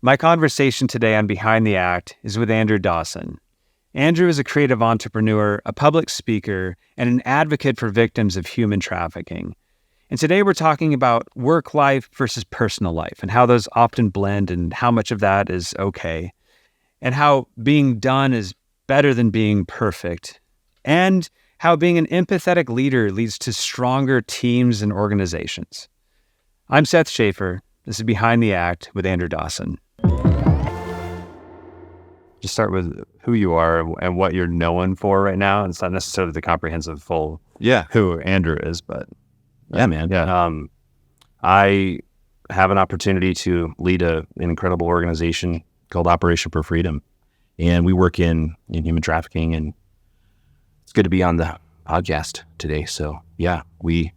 My conversation today on Behind the Act is with Andrew Dawson. Andrew is a creative entrepreneur, a public speaker, and an advocate for victims of human trafficking. And today we're talking about work life versus personal life and how those often blend and how much of that is okay, and how being done is better than being perfect, and how being an empathetic leader leads to stronger teams and organizations. I'm Seth Schaefer. This is Behind the Act with Andrew Dawson. Just start with who you are and what you're known for right now. It's not necessarily the comprehensive full who Andrew is, but yeah, man. Yeah. I have an opportunity to lead an incredible organization called Operation for Freedom, and we work in human trafficking. And it's good to be on the podcast today. So yeah, we've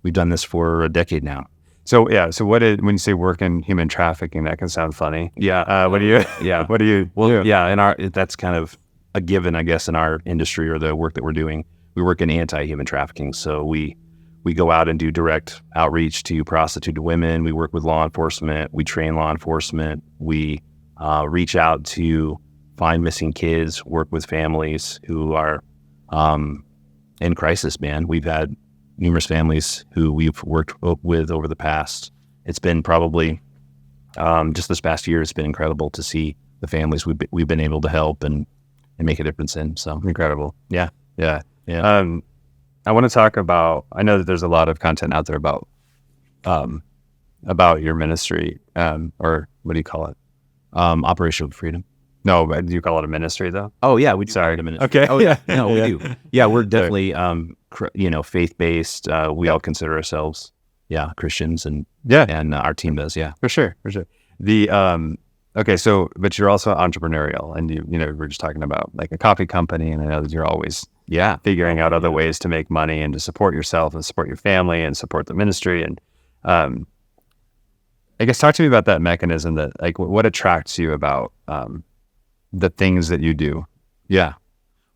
done this for a decade now. So when you say work in human trafficking, that can sound funny. Yeah. What do you? Yeah. What do you? Well, do? yeah. That's kind of a given, I guess, in our industry or the work that we're doing. We work in anti-human trafficking, so we go out and do direct outreach to prostituted women. We work with law enforcement. We train law enforcement. We reach out to find missing kids. Work with families who are in crisis. Man, we've had numerous families who we've worked with over the past. It's been probably just this past year. It's been incredible to see the families we've been able to help and make a difference in. So incredible. Yeah. I want to talk about. I know that there's a lot of content out there about your ministry, or what do you call it? Operation Freedom. No, but do you call it a ministry though? Oh yeah, we do. Sorry, a ministry. Okay. Oh yeah, no, we do. Yeah, we're definitely faith-based. We all consider ourselves Christians, and our team does. Yeah, for sure. The okay, so but you're also entrepreneurial, and you we're just talking about like a coffee company, and I know that you're always figuring out other ways to make money and to support yourself and support your family and support the ministry. And I guess talk to me about that mechanism, that like what attracts you about the things that you do. Yeah.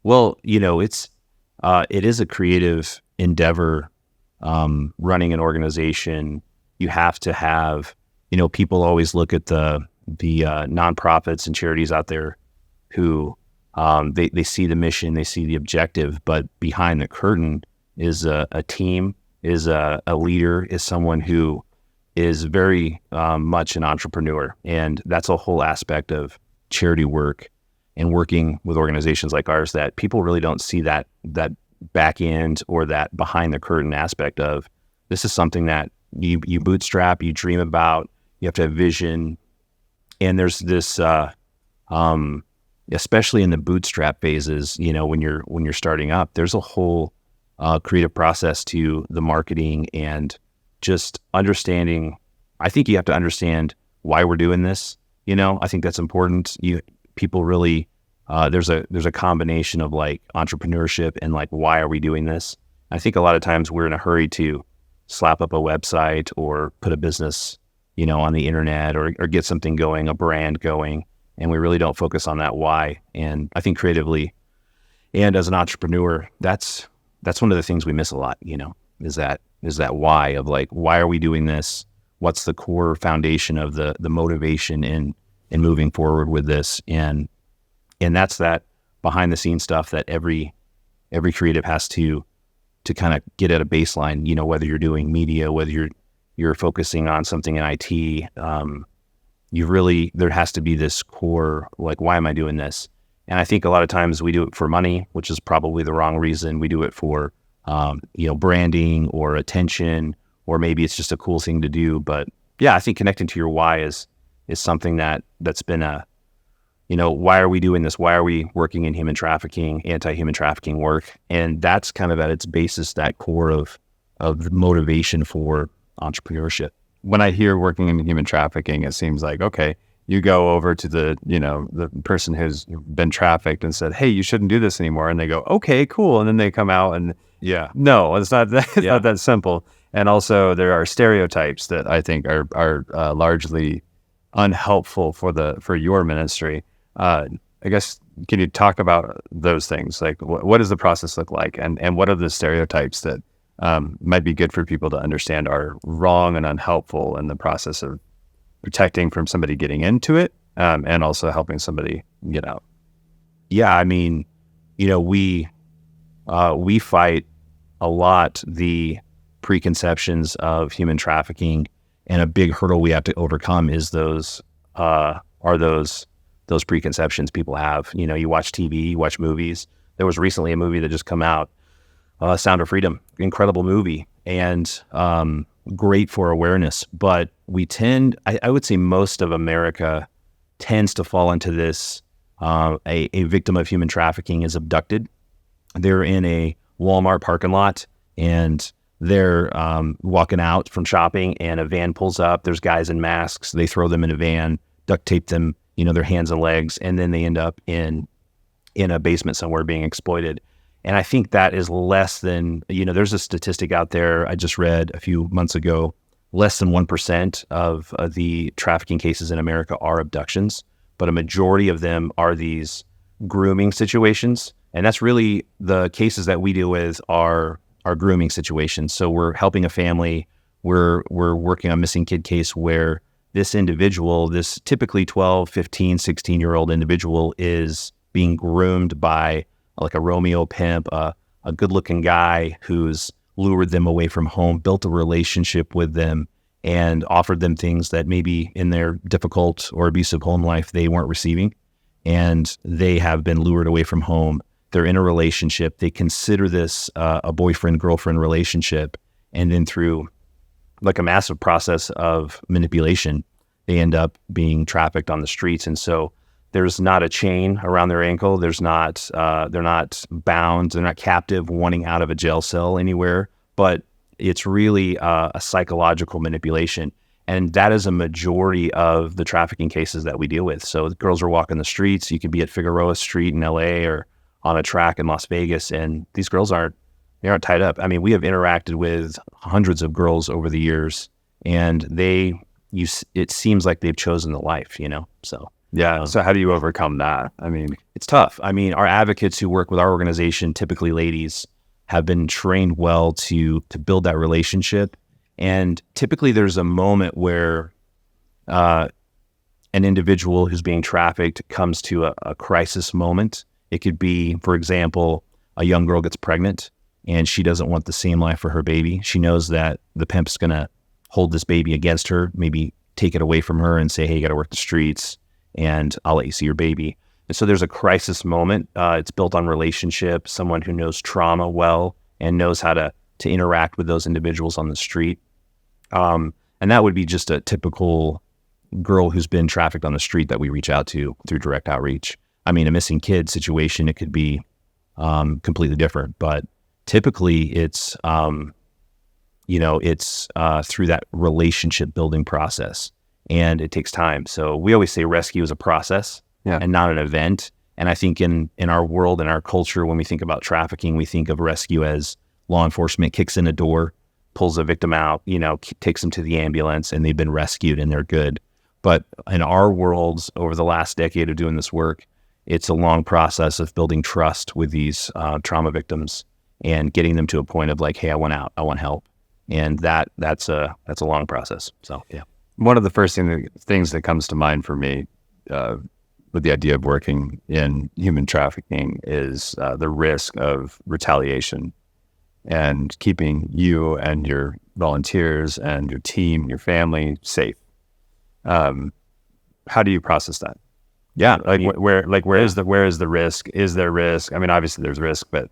Well, it is a creative endeavor, running an organization. You have to have, people always look at the nonprofits and charities out there who they see the mission, they see the objective, but behind the curtain is a team, is a leader, is someone who is very much an entrepreneur. And that's a whole aspect of charity work and working with organizations like ours, that people really don't see that back end or that behind the curtain aspect of. This is something that you bootstrap, you dream about, you have to have vision. And there's this, especially in the bootstrap phases, when you're starting up, there's a whole creative process to the marketing and just understanding. I think you have to understand why we're doing this. I think that's important. People really, there's a combination of like entrepreneurship and like, why are we doing this? I think a lot of times we're in a hurry to slap up a website or put a business, on the internet or get something going, a brand going. And we really don't focus on that why. And I think creatively and as an entrepreneur, that's one of the things we miss a lot, is that why of like, why are we doing this? What's the core foundation of the motivation in moving forward with this? And that's that behind the scenes stuff that every creative has to kind of get at a baseline, whether you're doing media, whether you're focusing on something in IT, there has to be this core, like, why am I doing this? And I think a lot of times we do it for money, which is probably the wrong reason. We do it for, branding or attention, or maybe it's just a cool thing to do. But yeah, I think connecting to your why is something that's been why are we doing this? Why are we working in human trafficking, anti-human trafficking work? And that's kind of at its basis, that core of the motivation for entrepreneurship. When I hear working in human trafficking, it seems like, okay, you go over to the person who's been trafficked and said, hey, you shouldn't do this anymore. And they go, okay, cool. And then they come out and no, it's not that, it's not that simple. And also there are stereotypes that I think are largely unhelpful for your ministry. I guess, can you talk about those things? Like, what does the process look like? And what are the stereotypes that might be good for people to understand are wrong and unhelpful in the process of protecting from somebody getting into it, and also helping somebody get out. Yeah, I mean, we fight a lot the preconceptions of human trafficking, and a big hurdle we have to overcome is those preconceptions people have. You watch TV, you watch movies. There was recently a movie that just come out, Sound of Freedom, incredible movie, and great for awareness. But we I would say most of America tends to fall into this. A victim of human trafficking is abducted. They're in a Walmart parking lot and they're walking out from shopping, and a van pulls up. There's guys in masks. They throw them in a van, duct tape them, their hands and legs, and then they end up in a basement somewhere being exploited. And I think that is less than, there's a statistic out there I just read a few months ago, less than 1% of the trafficking cases in America are abductions, but a majority of them are these grooming situations. And that's really the cases that we deal with are grooming situations. So we're helping a family. We're working on a missing kid case where this individual, this typically 12, 15, 16-year-old individual is being groomed by like a Romeo pimp, a good-looking guy who's lured them away from home, built a relationship with them, and offered them things that maybe in their difficult or abusive home life they weren't receiving. And they have been lured away from home. They're in a relationship. They consider this a boyfriend-girlfriend relationship. And then through like a massive process of manipulation, they end up being trafficked on the streets. And so there's not a chain around their ankle. They're not bound. They're not captive, wanting out of a jail cell anywhere. But it's really a psychological manipulation. And that is a majority of the trafficking cases that we deal with. So the girls are walking the streets. You could be at Figueroa Street in LA or on a track in Las Vegas, and these girls aren't tied up. I mean, we have interacted with hundreds of girls over the years, and it seems like they've chosen the life, so. Yeah. So how do you overcome that? I mean, it's tough. I mean, our advocates who work with our organization, typically ladies, have been trained well to build that relationship. And typically there's a moment where an individual who's being trafficked comes to a crisis moment. It could be, for example, a young girl gets pregnant and she doesn't want the same life for her baby. She knows that the pimp's going to hold this baby against her, maybe take it away from her and say, hey, you got to work the streets and I'll let you see your baby. And so there's a crisis moment. It's built on relationship, someone who knows trauma well and knows how to interact with those individuals on the street. And that would be just a typical girl who's been trafficked on the street that we reach out to through direct outreach. I mean, a missing kid situation, it could be completely different, but typically it's, through that relationship building process, and it takes time. So we always say rescue is a process and not an event. And I think in our world, in our culture, when we think about trafficking, we think of rescue as law enforcement kicks in a door, pulls a victim out, takes them to the ambulance, and they've been rescued and they're good. But in our worlds, over the last decade of doing this work, it's a long process of building trust with these trauma victims and getting them to a point of like, hey, I want out, I want help. And that's a long process. So, yeah. One of the first things that comes to mind for me with the idea of working in human trafficking is the risk of retaliation and keeping you and your volunteers and your team, your family safe. How do you process that? Yeah. Where is the risk? Is there risk? I mean, obviously there's risk, but,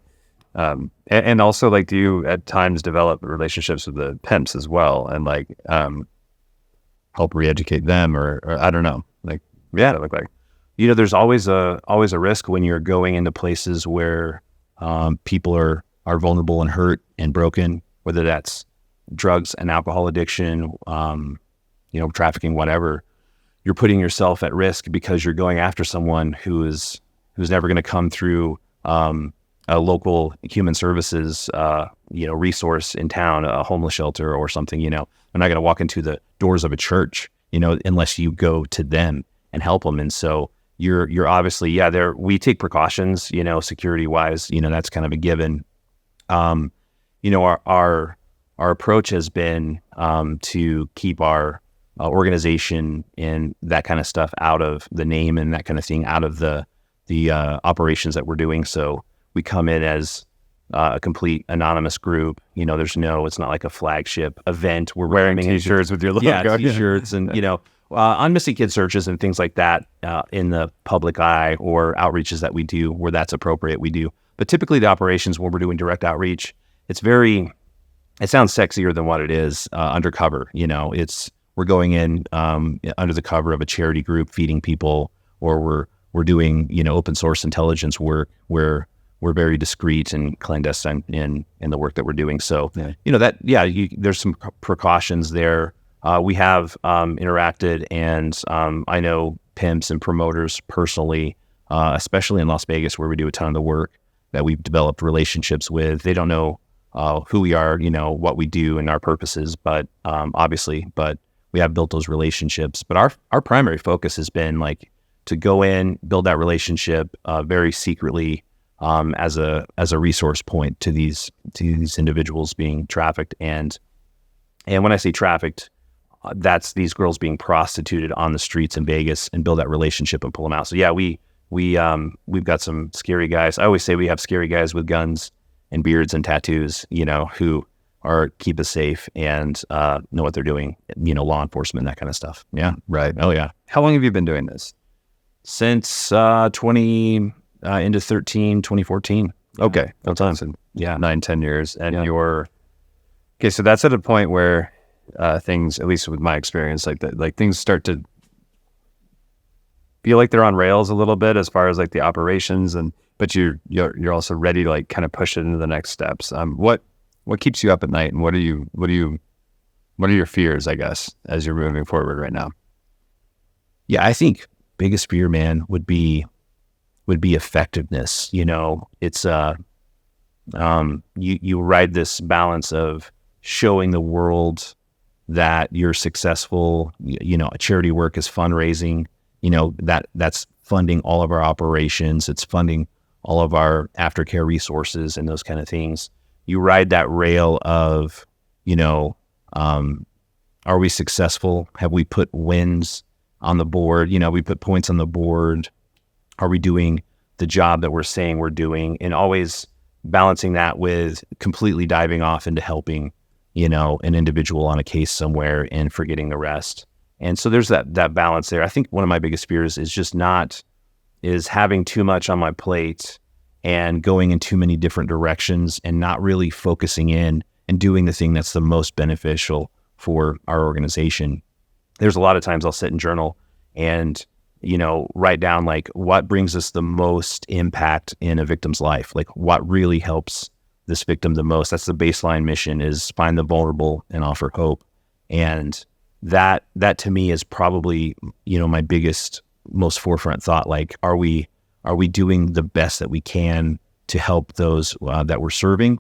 and also like, do you at times develop relationships with the pimps as well? And like, help re-educate them or I don't know, like, yeah, it look like, there's always a risk when you're going into places where, people are vulnerable and hurt and broken, whether that's drugs and alcohol addiction, trafficking, whatever. You're putting yourself at risk because you're going after someone who's never going to come through a local human services resource in town, a homeless shelter or something. They're not going to walk into the doors of a church, unless you go to them and help them. And so you're obviously, we take precautions, security wise, that's kind of a given. Our approach has been to keep our organization and that kind of stuff out of the name and that kind of thing out of the operations that we're doing. So we come in as a complete anonymous group. It's not like a flagship event. We're Wearing T-shirts with your logo. T-shirts and, on missing kid searches and things like that in the public eye or outreaches that we do where that's appropriate, we do. But typically the operations when we're doing direct outreach, it sounds sexier than what it is, undercover. We're going in under the cover of a charity group feeding people, or we're doing, open source intelligence work where we're very discreet and clandestine in the work that we're doing. So, there's some precautions there. We have interacted, and I know pimps and promoters personally, especially in Las Vegas where we do a ton of the work that we've developed relationships with. They don't know who we are, what we do and our purposes, but we have built those relationships. But our primary focus has been like to go in, build that relationship very secretly as a resource point to these individuals being trafficked. And when I say trafficked, that's these girls being prostituted on the streets in Vegas, and build that relationship and pull them out. So yeah, we've got some scary guys. I always say we have scary guys with guns and beards and tattoos, who keep us safe and know what they're doing, law enforcement, that kind of stuff. Yeah, right. Oh yeah. How long have you been doing this? Since 2014. Okay. Full time. So, Yeah. 9-10 years. And Yeah. okay, so that's at a point where things, at least with my experience, like things start to feel like they're on rails a little bit as far as like the operations, but you're also ready to like kind of push it into the next steps. What keeps you up at night, and what are your fears, I guess, as you're moving forward right now? Yeah, I think biggest fear, man, would be effectiveness. It's you ride this balance of showing the world that you're successful. Charity work is fundraising. That's funding all of our operations. It's funding all of our aftercare resources and those kind of things. You ride that rail of, are we successful? Have we put wins on the board? We put points on the board. Are we doing the job that we're saying we're doing? And always balancing that with completely diving off into helping, an individual on a case somewhere and forgetting the rest. And so there's that balance there. I think one of my biggest fears is having too much on my plate and going in too many different directions and not really focusing in and doing the thing that's the most beneficial for our organization. There's a lot of times I'll sit and journal and, write down like what brings us the most impact in a victim's life, like what really helps this victim the most. That's the baseline mission, is find the vulnerable and offer hope. And that to me is probably, my biggest, most forefront thought. Like, are we doing the best that we can to help those that we're serving,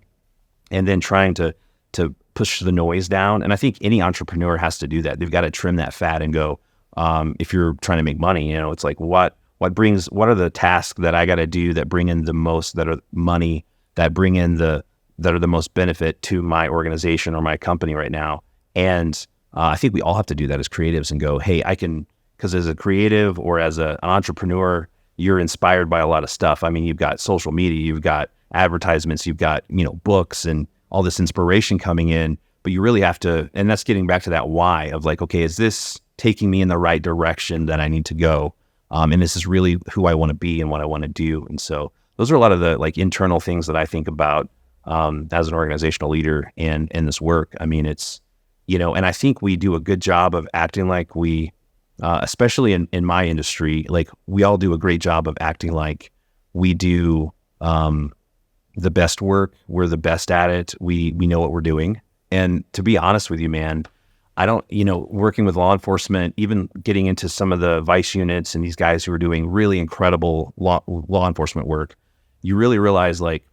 and then trying to push the noise down. And I think any entrepreneur has to do that. They've got to trim that fat and go, if you're trying to make money, it's like, what are the tasks that I got to do that bring in the most, that are money, that bring in that are the most benefit to my organization or my company right now. And I think we all have to do that as creatives and go, hey, I can, because as a creative or as an entrepreneur, you're inspired by a lot of stuff. I mean, you've got social media, you've got advertisements, you've got, books and all this inspiration coming in, but you really have to, and that's getting back to that why of like, okay, is this taking me in the right direction that I need to go? And this is really who I want to be and what I want to do. And so those are a lot of the like internal things that I think about as an organizational leader and in this work. I mean, it's, and I think we do a good job of acting like we, especially in my industry, like we all do a great job of acting like we do the best work. We're the best at it. We know what we're doing. And to be honest with you, man, I don't, working with law enforcement, even getting into some of the vice units and these guys who are doing really incredible law enforcement work, you really realize like,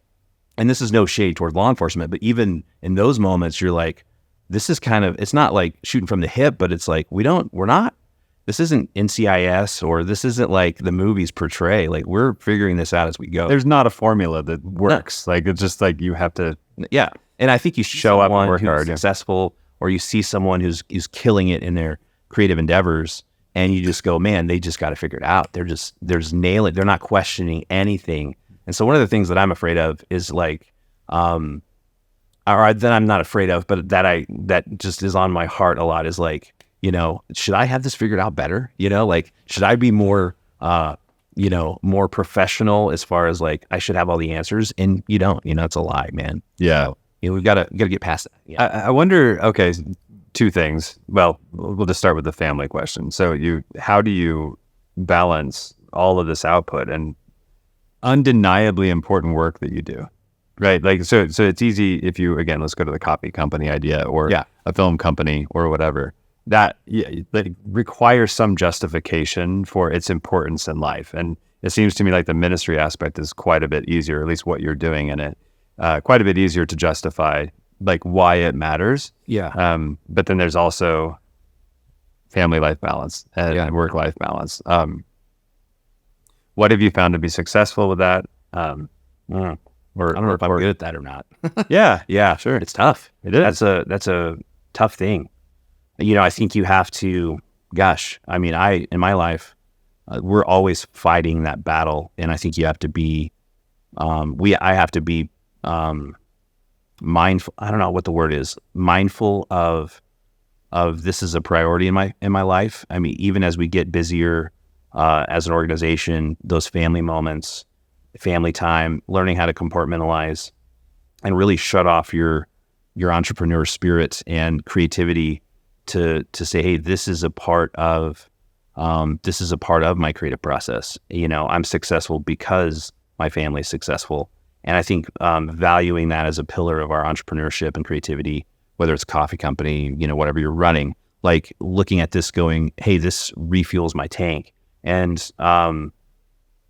and this is no shade toward law enforcement, but even in those moments, you're like, this is kind of, it's not like shooting from the hip, but it's like, this isn't NCIS, or this isn't like the movies portray. Like, we're figuring this out as we go. There's not a formula that works. No. Like, it's just like you have to. Yeah. And I think you show up and work hard, successful, or you see someone who's killing it in their creative endeavors, and you just go, man, they just got to figure it out. They're nailing it. They're not questioning anything. And so one of the things that I'm afraid of is like, or that I'm not afraid of, but that just is on my heart a lot is like, should I have this figured out better? Like, should I be more, more professional as far as like, I should have all the answers, and you don't, it's a lie, man. Yeah. So, we've got to get past that. Yeah. I wonder, okay, two things. Well, we'll just start with the family question. So how do you balance all of this output and undeniably important work that you do? Right. Like, so it's easy if you, again, let's go to the copy company idea or a film company or whatever that requires some justification for its importance in life. And it seems to me like the ministry aspect is quite a bit easier, at least what you're doing in it, quite a bit easier to justify like why it matters. Yeah. But then there's also family life balance and work life balance. What have you found to be successful with that? Or I don't know if I'm good at that or not. Yeah, sure. It's tough. It is. That's a tough thing. I think you have to, in my life, we're always fighting that battle. And I think you have to be, I have to be mindful. I don't know what the word is. Mindful of this is a priority in my life. I mean, even as we get busier as an organization, those family moments, family time, learning how to compartmentalize and really shut off your entrepreneur spirit and creativity to say, hey, this is a part of my creative process. I'm successful because my family is successful. And I think valuing that as a pillar of our entrepreneurship and creativity, whether it's a coffee company, whatever you're running, like looking at this going, hey, this refuels my tank. And,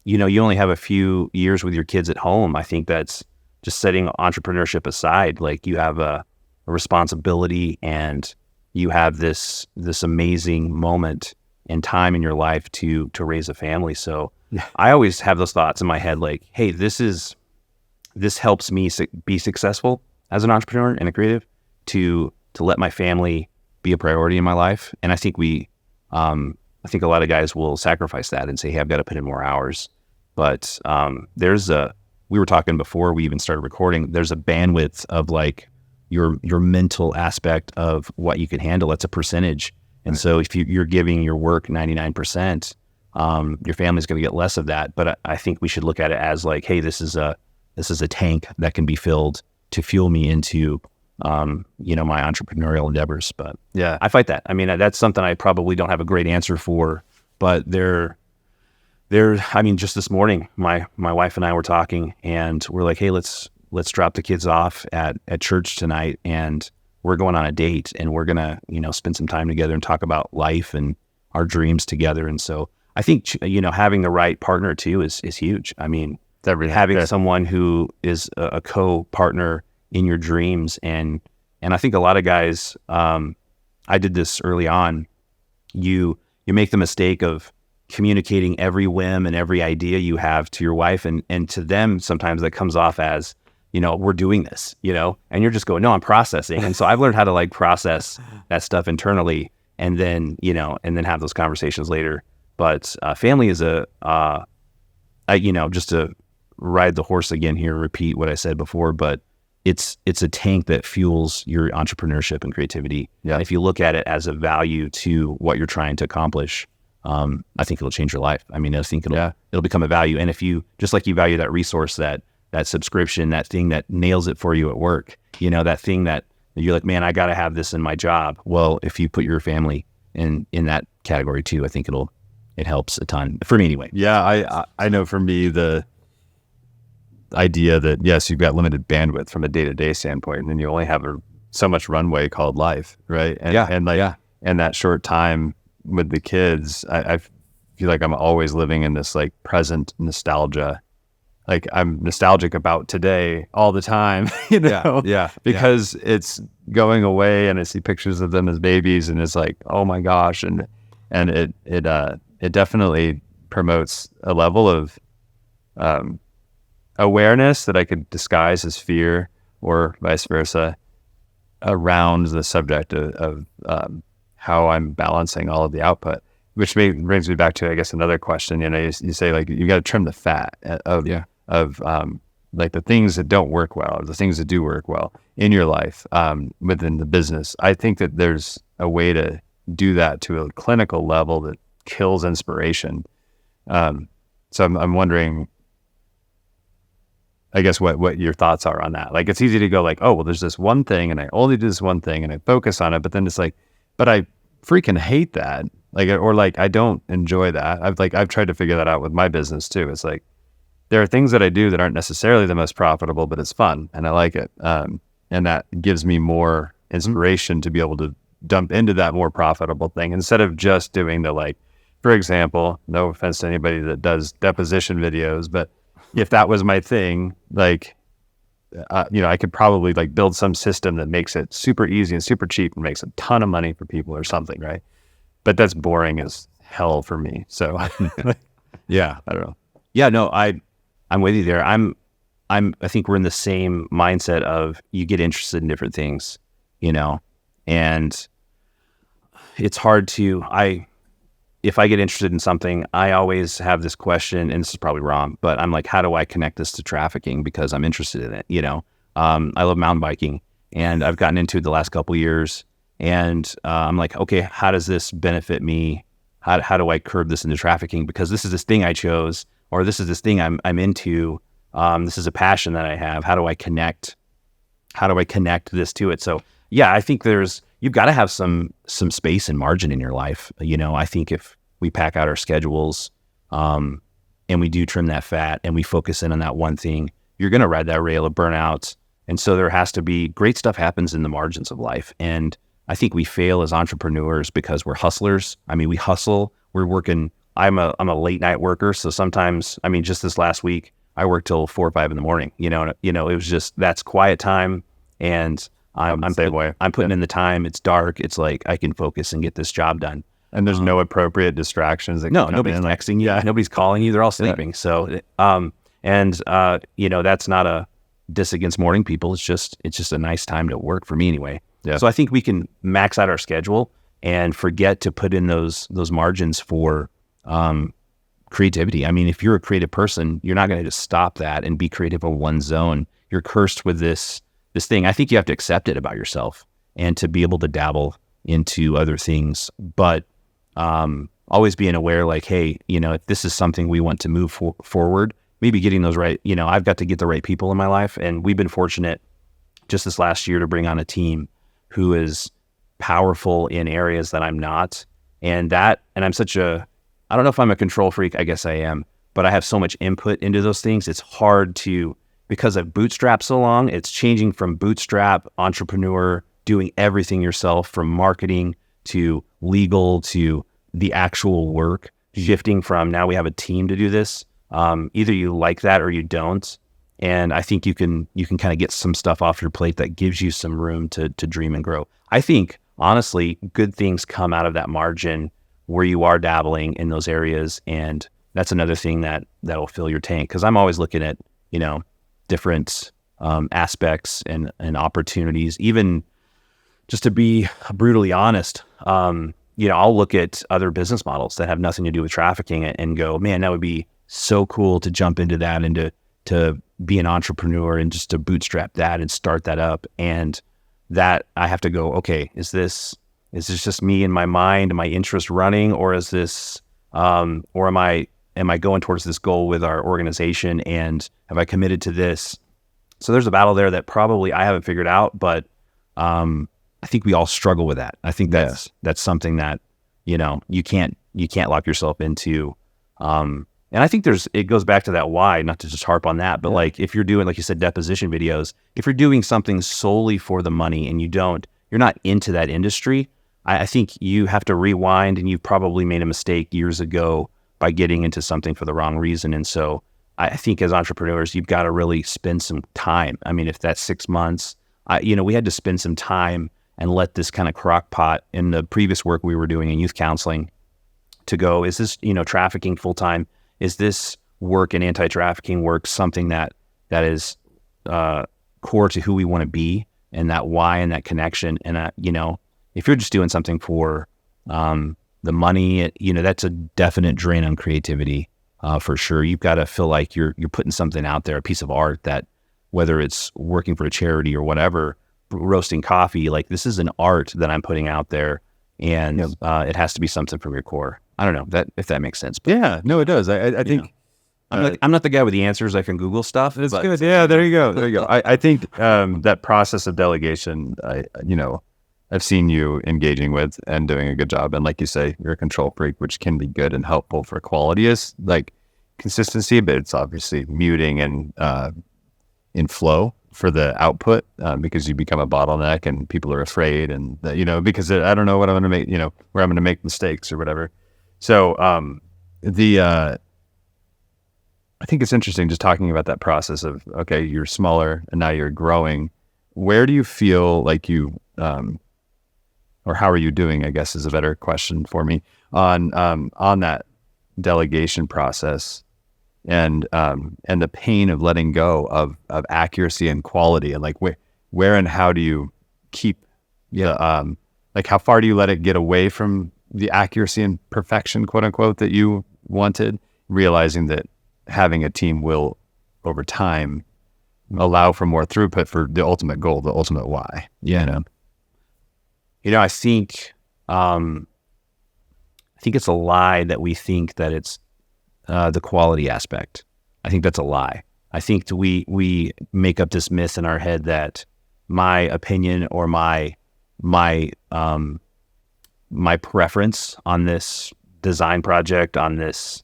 you only have a few years with your kids at home. I think that's just setting entrepreneurship aside. Like you have a responsibility and you have this amazing moment and time in your life to raise a family. So I always have those thoughts in my head, like, hey, this helps me be successful as an entrepreneur and a creative to let my family be a priority in my life. And I think I think a lot of guys will sacrifice that and say, hey, I've got to put in more hours. But we were talking before we even started recording, there's a bandwidth of like your mental aspect of what you can handle. It's a percentage. And so if you're giving your work 99%, your family's going to get less of that. But I think we should look at it as like, hey, this is a tank that can be filled to fuel me into, my entrepreneurial endeavors. But yeah, I fight that. I mean, that's something I probably don't have a great answer for, but just this morning, my wife and I were talking and we're like, hey, let's drop the kids off at church tonight and we're going on a date and we're going to, spend some time together and talk about life and our dreams together. And so I think, having the right partner too is huge. I mean, having someone who is a co-partner in your dreams. And I think a lot of guys, I did this early on, you make the mistake of communicating every whim and every idea you have to your wife. And to them, sometimes that comes off as, we're doing this, and you're just going, no, I'm processing. And so I've learned how to like process that stuff internally and then, and then have those conversations later. But family is just to ride the horse again here, repeat what I said before, but it's a tank that fuels your entrepreneurship and creativity. Yeah. And if you look at it as a value to what you're trying to accomplish, I think it'll change your life. I mean, I think it'll become a value. And if you, just like you value that resource, that subscription, that thing that nails it for you at work, that thing that you're like, man, I got to have this in my job. Well, if you put your family in that category too, I think it helps a ton for me anyway. Yeah. I know for me, the idea that yes, you've got limited bandwidth from a day-to-day standpoint, and then you only have so much runway called life. Right. And that short time with the kids, I feel like I'm always living in this like present nostalgia. Like I'm nostalgic about today all the time, because it's going away and I see pictures of them as babies and it's like, oh my gosh. And it definitely promotes a level of, awareness that I could disguise as fear or vice versa around the subject of how I'm balancing all of the output, which brings me back to, I guess, another question. You say like, you got to trim the fat of like the things that don't work well, or the things that do work well in your life, within the business. I think that there's a way to do that to a clinical level that kills inspiration. So I'm wondering, I guess, what your thoughts are on that. Like, it's easy to go like, oh, well, there's this one thing and I only do this one thing and I focus on it. But then it's like, but I freaking hate that. Like, or like, I don't enjoy that. I've tried to figure that out with my business too. It's like, there are things that I do that aren't necessarily the most profitable, but it's fun and I like it. And that gives me more inspiration to be able to dump into that more profitable thing instead of just doing the, like, for example, no offense to anybody that does deposition videos, but if that was my thing, like, I could probably like build some system that makes it super easy and super cheap and makes a ton of money for people or something, right? But that's boring as hell for me. So yeah, I don't know. Yeah, no, I'm with you there. I think we're in the same mindset of you get interested in different things, and it's hard to, if I get interested in something, I always have this question, and this is probably wrong, but I'm like, how do I connect this to trafficking? Because I'm interested in it, I love mountain biking and I've gotten into it the last couple of years, and I'm like, okay, how does this benefit me? How do I curb this into trafficking? Because this is this thing I chose, or this is this thing I'm into. This is a passion that I have. How do I connect this to it? So yeah, I think you've got to have some space and margin in your life. I think if we pack out our schedules, and we do trim that fat and we focus in on that one thing, you're going to ride that rail of burnout. And so there has to be, great stuff happens in the margins of life. And I think we fail as entrepreneurs because we're hustlers. I mean, we hustle, we're working. I'm a late night worker. So sometimes, just this last week, I worked till 4 or 5 in the morning, it was just, that's quiet time. And I'm putting in the time. It's dark. It's like, I can focus and get this job done. And there's no appropriate distractions. No, nobody's texting you. Nobody's calling you. They're all sleeping. So, that's not a diss against morning people. It's just a nice time to work for me anyway. Yeah. So I think we can max out our schedule and forget to put in those margins for, creativity. If you're a creative person, you're not going to just stop that and be creative in one zone. You're cursed with this thing. I think you have to accept it about yourself and to be able to dabble into other things, but always being aware, like, hey, if this is something we want to move forward, maybe getting those right, I've got to get the right people in my life. And we've been fortunate just this last year to bring on a team who is powerful in areas that I'm not. And I'm I don't know if I'm a control freak. I guess I am, but I have so much input into those things. It's hard to, because I've bootstrapped so long, it's changing from bootstrap entrepreneur, doing everything yourself, from marketing to legal to the actual work, shifting from now we have a team to do this. Either you like that or you don't. And I think you can kind of get some stuff off your plate that gives you some room to dream and grow. I think, honestly, good things come out of that margin where you are dabbling in those areas. And that's another thing that'll fill your tank. Cause I'm always looking at, different aspects and opportunities, even just to be brutally honest. I'll look at other business models that have nothing to do with trafficking and go, man, that would be so cool to jump into that and to be an entrepreneur and just to bootstrap that and start that up. And that I have to go, okay, is this just me in my mind, my interest running, or is this, or am I going towards this goal with our organization, and have I committed to this? So there's a battle there that probably I haven't figured out, but I think we all struggle with that. I think that's something that, you can't lock yourself into. And I think it goes back to that why, not to just harp on that, but like if you're doing, like you said, deposition videos, if you're doing something solely for the money and you're not into that industry, I think you have to rewind, and you've probably made a mistake years ago by getting into something for the wrong reason. And so I think as entrepreneurs, you've got to really spend some time. If that's 6 months, we had to spend some time and let this kind of crock pot in the previous work we were doing in youth counseling to go, is this, trafficking full-time? Is this work in anti-trafficking work something that is core to who we want to be, and that why and that connection? And if you're just doing something for the money, that's a definite drain on creativity, for sure. You've got to feel like you're putting something out there, a piece of art that, whether it's working for a charity or whatever, roasting coffee, like this is an art that I'm putting out there, and it has to be something from your core. I don't know if that makes sense. But, yeah, no, it does. I think I'm not the guy with the answers. I can Google stuff. It's good. Yeah, there you go. I think that process of delegation, I've seen you engaging with and doing a good job. And like you say, you're a control freak, which can be good and helpful for quality is like consistency, but it's obviously muting and in flow for the output, because you become a bottleneck and people are afraid and, because I don't know what I'm going to make, where I'm going to make mistakes or whatever. So I think it's interesting just talking about that process of, okay, you're smaller and now you're growing. Where do you feel like you, or how are you doing, I guess is a better question for me, on that delegation process and the pain of letting go of accuracy and quality, and like where and how do you keep, like how far do you let it get away from the accuracy and perfection, quote unquote, that you wanted, realizing that having a team will, over time, allow for more throughput for the ultimate goal, the ultimate why. I think it's a lie that we think that it's the quality aspect. I think that's a lie. I think we make up this myth in our head that my opinion or my preference on this design project, on this,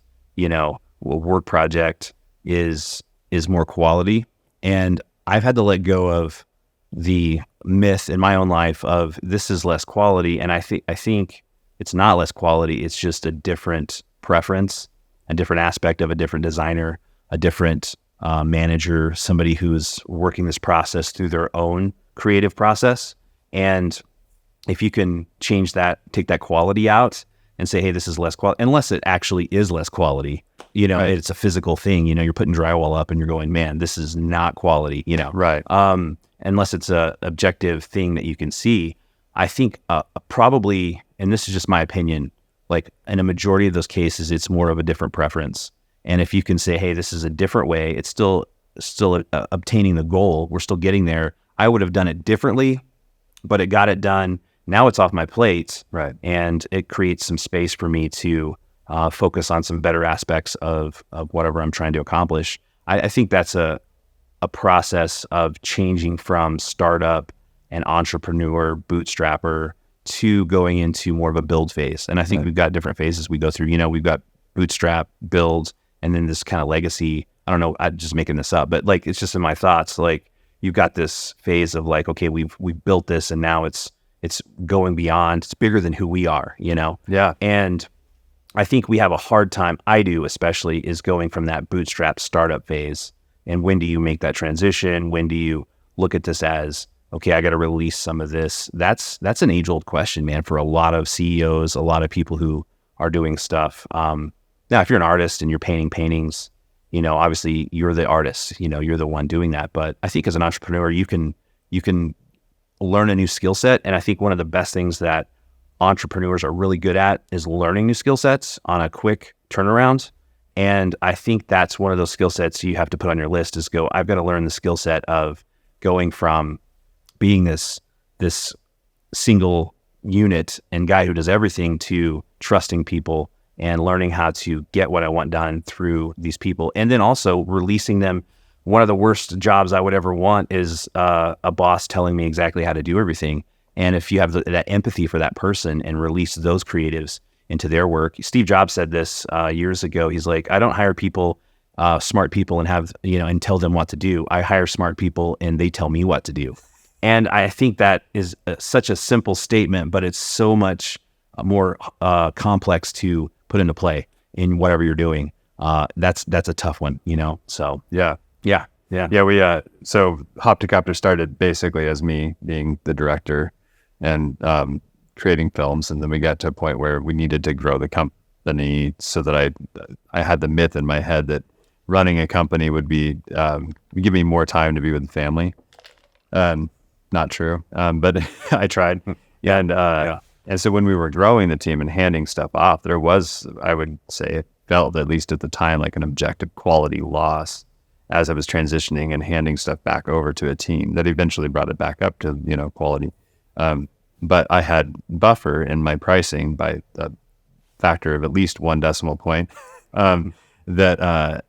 work project is more quality. And I've had to let go of the myth in my own life of this is less quality. And I think it's not less quality. It's just a different preference, a different aspect of a different designer, a different manager, somebody who's working this process through their own creative process. And if you can change that, take that quality out and say, hey, this is less quality, unless it actually is less quality, right. It's a physical thing, you're putting drywall up and you're going, man, this is not quality, right. Unless it's a objective thing that you can see. I think probably, and this is just my opinion, like in a majority of those cases, it's more of a different preference. And if you can say, hey, this is a different way, it's still obtaining the goal. We're still getting there. I would have done it differently, but it got it done. Now it's off my plate, right? And it creates some space for me to focus on some better aspects of whatever I'm trying to accomplish. I think that's a process of changing from startup and entrepreneur, bootstrapper to going into more of a build phase. And I think we've got different phases we go through. We've got bootstrap, build, and then this kind of legacy. I don't know, I'm just making this up, but like it's just in my thoughts. Like you've got this phase of like, okay, we've built this, and now it's going beyond. It's bigger than who we are, Yeah. And I think we have a hard time. I do, especially, is going from that bootstrap startup phase. And when do you make that transition? When do you look at this as, okay, I got to release some of this? That's an age-old question, man, for a lot of CEOs, a lot of people who are doing stuff. Now, if you're an artist and you're painting paintings, obviously you're the artist, you're the one doing that. But I think as an entrepreneur, you can learn a new skill set. And I think one of the best things that entrepreneurs are really good at is learning new skill sets on a quick turnaround. And I think that's one of those skill sets you have to put on your list is I've got to learn the skill set of going from being this single unit and guy who does everything to trusting people and learning how to get what I want done through these people. And then also releasing them. One of the worst jobs I would ever want is a boss telling me exactly how to do everything. And if you have that empathy for that person and release those creatives into their work. Steve Jobs said this years ago. He's like, I don't hire people, smart people, and have and tell them what to do. I hire smart people and they tell me what to do. And I think that is such a simple statement, but it's so much more complex to put into play in whatever you're doing. That's a tough one, So yeah. We so Hoptocopter started basically as me being the director and creating films, and then we got to a point where we needed to grow the company so that I had the myth in my head that running a company would give me more time to be with the family. Not true, but I tried. And And so when we were growing the team and handing stuff off, there was, I would say, it felt at least at the time like an objective quality loss as I was transitioning and handing stuff back over to a team that eventually brought it back up to, quality. But I had buffer in my pricing by a factor of at least 1 decimal point that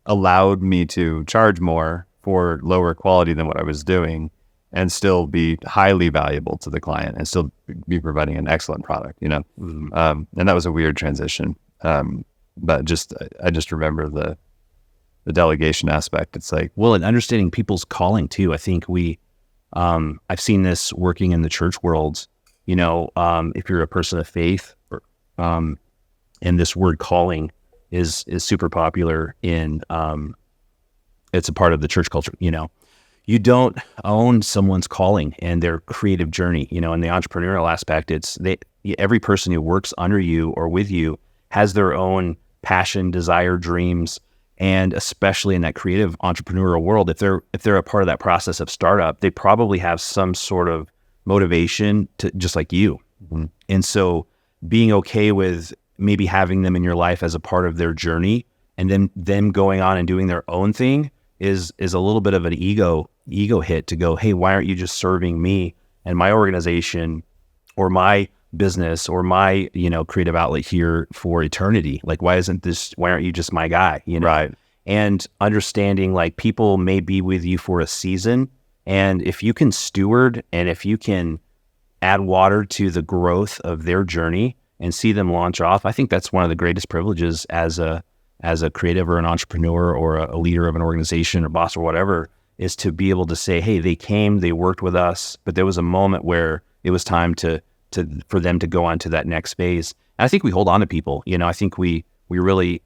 allowed me to charge more for lower quality than what I was doing and still be highly valuable to the client and still be providing an excellent product, And that was a weird transition. But I just remember the delegation aspect. It's like, well, and understanding people's calling too. I think I've seen this working in the church world, if you're a person of faith, and this word calling is super popular in, it's a part of the church culture, You don't own someone's calling and their creative journey, in the entrepreneurial aspect. Every person who works under you or with you has their own passion, desire, dreams, and especially in that creative entrepreneurial world, if they're a part of that process of startup, they probably have some sort of motivation to just like you. Mm-hmm. And so being okay with maybe having them in your life as a part of their journey and then them going on and doing their own thing is a little bit of an ego hit to go, hey, why aren't you just serving me and my organization or my business or my, creative outlet here for eternity? Like, why aren't you just my guy? Right. And understanding like people may be with you for a season. And if you can steward and if you can add water to the growth of their journey and see them launch off, I think that's one of the greatest privileges as a creative or an entrepreneur or a leader of an organization or boss or whatever, is to be able to say, hey, they came, they worked with us, but there was a moment where it was time for them to go on to that next phase. And I think we hold on to people. I think we really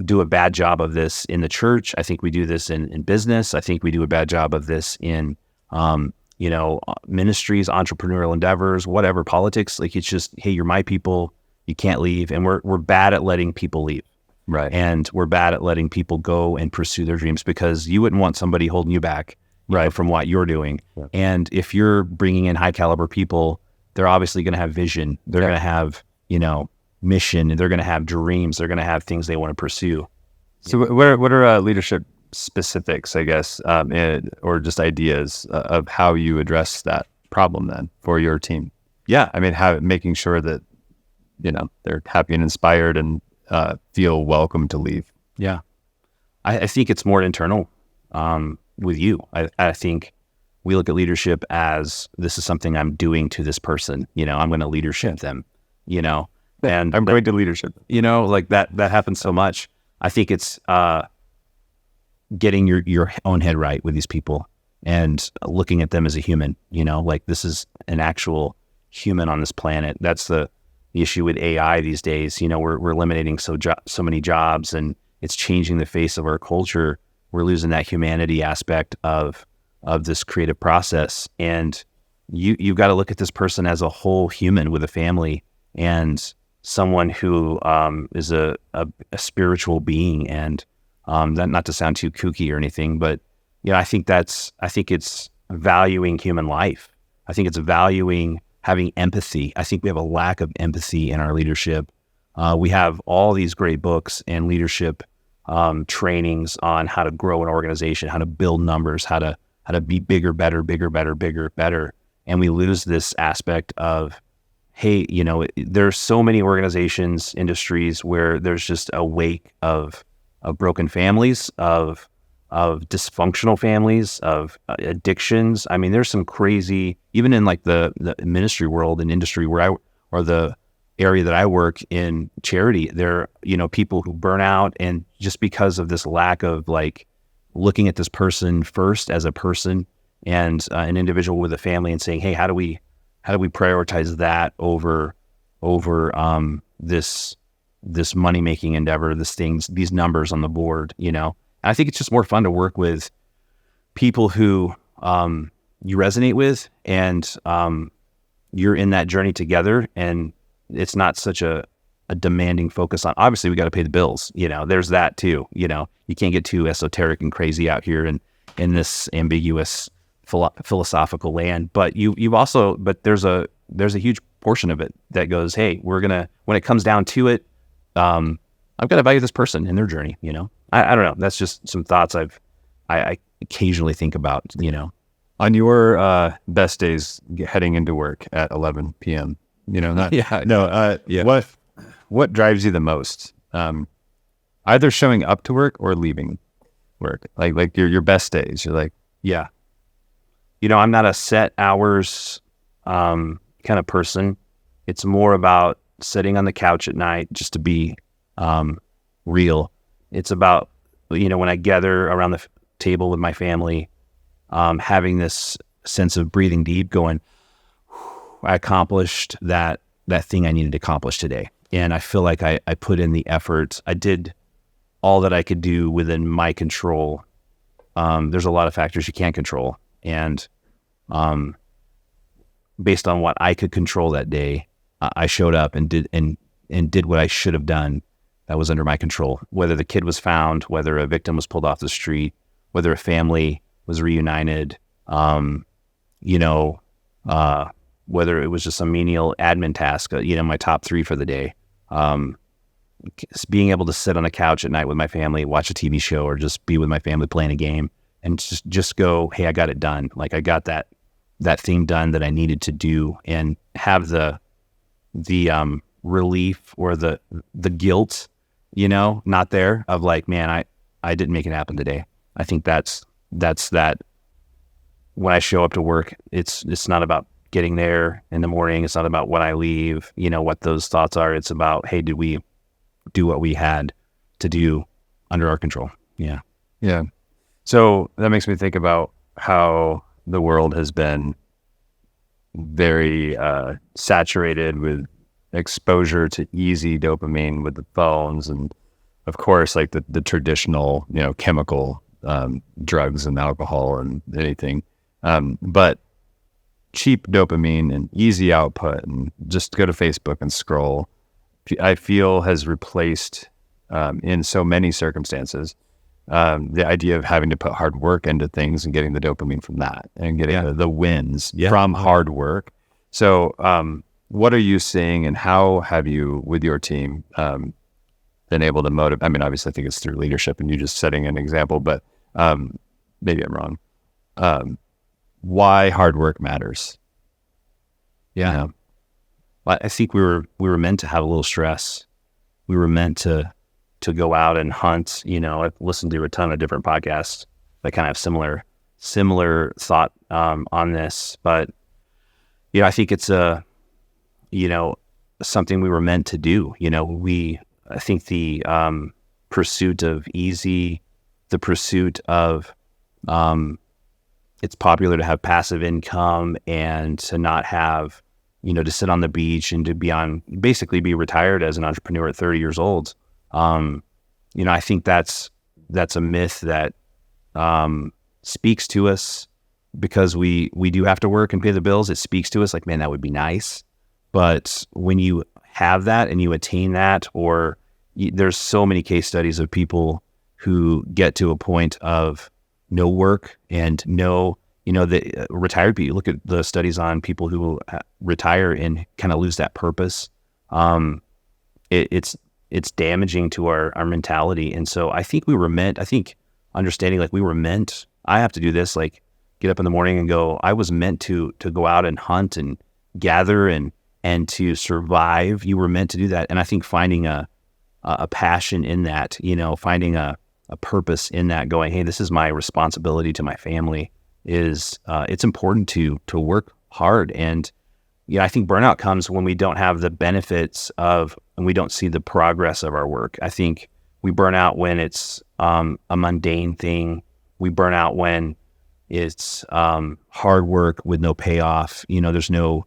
do a bad job of this in the church. I think we do this in business. I think we do a bad job of this in ministries, entrepreneurial endeavors, whatever, politics. Like, it's just, hey, you're my people, you can't leave. And we're bad at letting people leave. Right. And we're bad at letting people go and pursue their dreams because you wouldn't want somebody holding you back from what you're doing. Yeah. And if you're bringing in high caliber people, they're obviously going to have vision. They're going to have, mission. They're going to have dreams. They're going to have things they want to pursue. So what are leadership specifics, I guess, or just ideas of how you address that problem then for your team? Yeah. I mean, making sure that, they're happy and inspired and feel welcome to leave. Yeah. I think it's more internal with you. I think we look at leadership as, this is something I'm doing to this person. I'm going to leadership them, and I'm going to leadership. Like that happens so much. I think it's getting your own head right with these people and looking at them as a human, like this is an actual human on this planet. That's the issue with AI these days. We're eliminating so many jobs and it's changing the face of our culture. We're losing that humanity aspect of this creative process. And you've got to look at this person as a whole human with a family and someone who is a spiritual being. And that, not to sound too kooky or anything, but I think it's valuing human life. I think it's valuing having empathy. I think we have a lack of empathy in our leadership. We have all these great books and leadership trainings on how to grow an organization, how to build numbers, how to be bigger, better, better. And we lose this aspect of, hey, there's so many organizations, industries where there's just a wake of broken families, of dysfunctional families, of addictions. I mean, there's some crazy, even in like the ministry world and industry or the area that I work in, charity, there are, people who burn out, and just because of this lack of like looking at this person first as a person and an individual with a family and saying, hey, how do we prioritize that over this money-making endeavor, these numbers on the board, I think it's just more fun to work with people who you resonate with, and you're in that journey together, and it's not such a demanding focus on, obviously we got to pay the bills, there's that too, you can't get too esoteric and crazy out here in this ambiguous philosophical land, but there's a there's a huge portion of it that goes, hey, when it comes down to it, I've got to value this person and their journey, I don't know. That's just some thoughts I occasionally think about, On your best days heading into work at 11 p.m., what drives you the most? Either showing up to work or leaving work, like your best days. You're like, yeah. I'm not a set hours kind of person. It's more about sitting on the couch at night just to be real. It's about, when I gather around the table with my family, having this sense of breathing deep, going, I accomplished that thing I needed to accomplish today. And I feel like I put in the effort. I did all that I could do within my control. There's a lot of factors you can't control. And based on what I could control that day, I showed up and did what I should have done that was under my control. Whether the kid was found, whether a victim was pulled off the street, whether a family was reunited, whether it was just a menial admin task, my top 3 for the day. Being able to sit on a couch at night with my family, watch a TV show, or just be with my family playing a game, and just go, hey, I got it done. Like I got that thing done that I needed to do, and have the relief or the guilt, not there of like, man, I didn't make it happen today. I think that's that. When I show up to work, it's not about getting there in the morning. It's not about when I leave, what those thoughts are. It's about, hey, did we do what we had to do under our control? Yeah. Yeah. So that makes me think about how the world has been very saturated with exposure to easy dopamine with the phones, and of course, like the traditional, chemical drugs and alcohol and anything. But cheap dopamine and easy output and just go to Facebook and scroll, I feel has replaced, in so many circumstances, the idea of having to put hard work into things and getting the dopamine from that and getting the wins from hard work. So what are you seeing, and how have you, with your team, been able to motivate? I mean, obviously I think it's through leadership and you just setting an example, but maybe I'm wrong. Why hard work matters. Yeah. Well, I think we were meant to have a little stress. We were meant to go out and hunt. I've listened to a ton of different podcasts that kind of have similar thought on this, but I think it's something we were meant to do. I think the pursuit of easy, the pursuit of it's popular to have passive income and to not have, to sit on the beach and to basically be retired as an entrepreneur at 30 years old. I think that's a myth that speaks to us because we do have to work and pay the bills. It speaks to us like, man, that would be nice. But when you have that and you attain that, there's so many case studies of people who get to a point of no work and the retired people. You look at the studies on people who retire and kind of lose that purpose. It's damaging to our mentality. And so I think understanding like we were meant, I have to do this, like get up in the morning and go, I was meant to go out and hunt and gather and to survive. You were meant to do that. And I think finding a passion in that, finding a purpose in that, going, hey, this is my responsibility to my family, is it's important to work hard. And I think burnout comes when we don't have the benefits of, and we don't see the progress of our work. I think we burn out when it's a mundane thing. We burn out when it's hard work with no payoff. There's no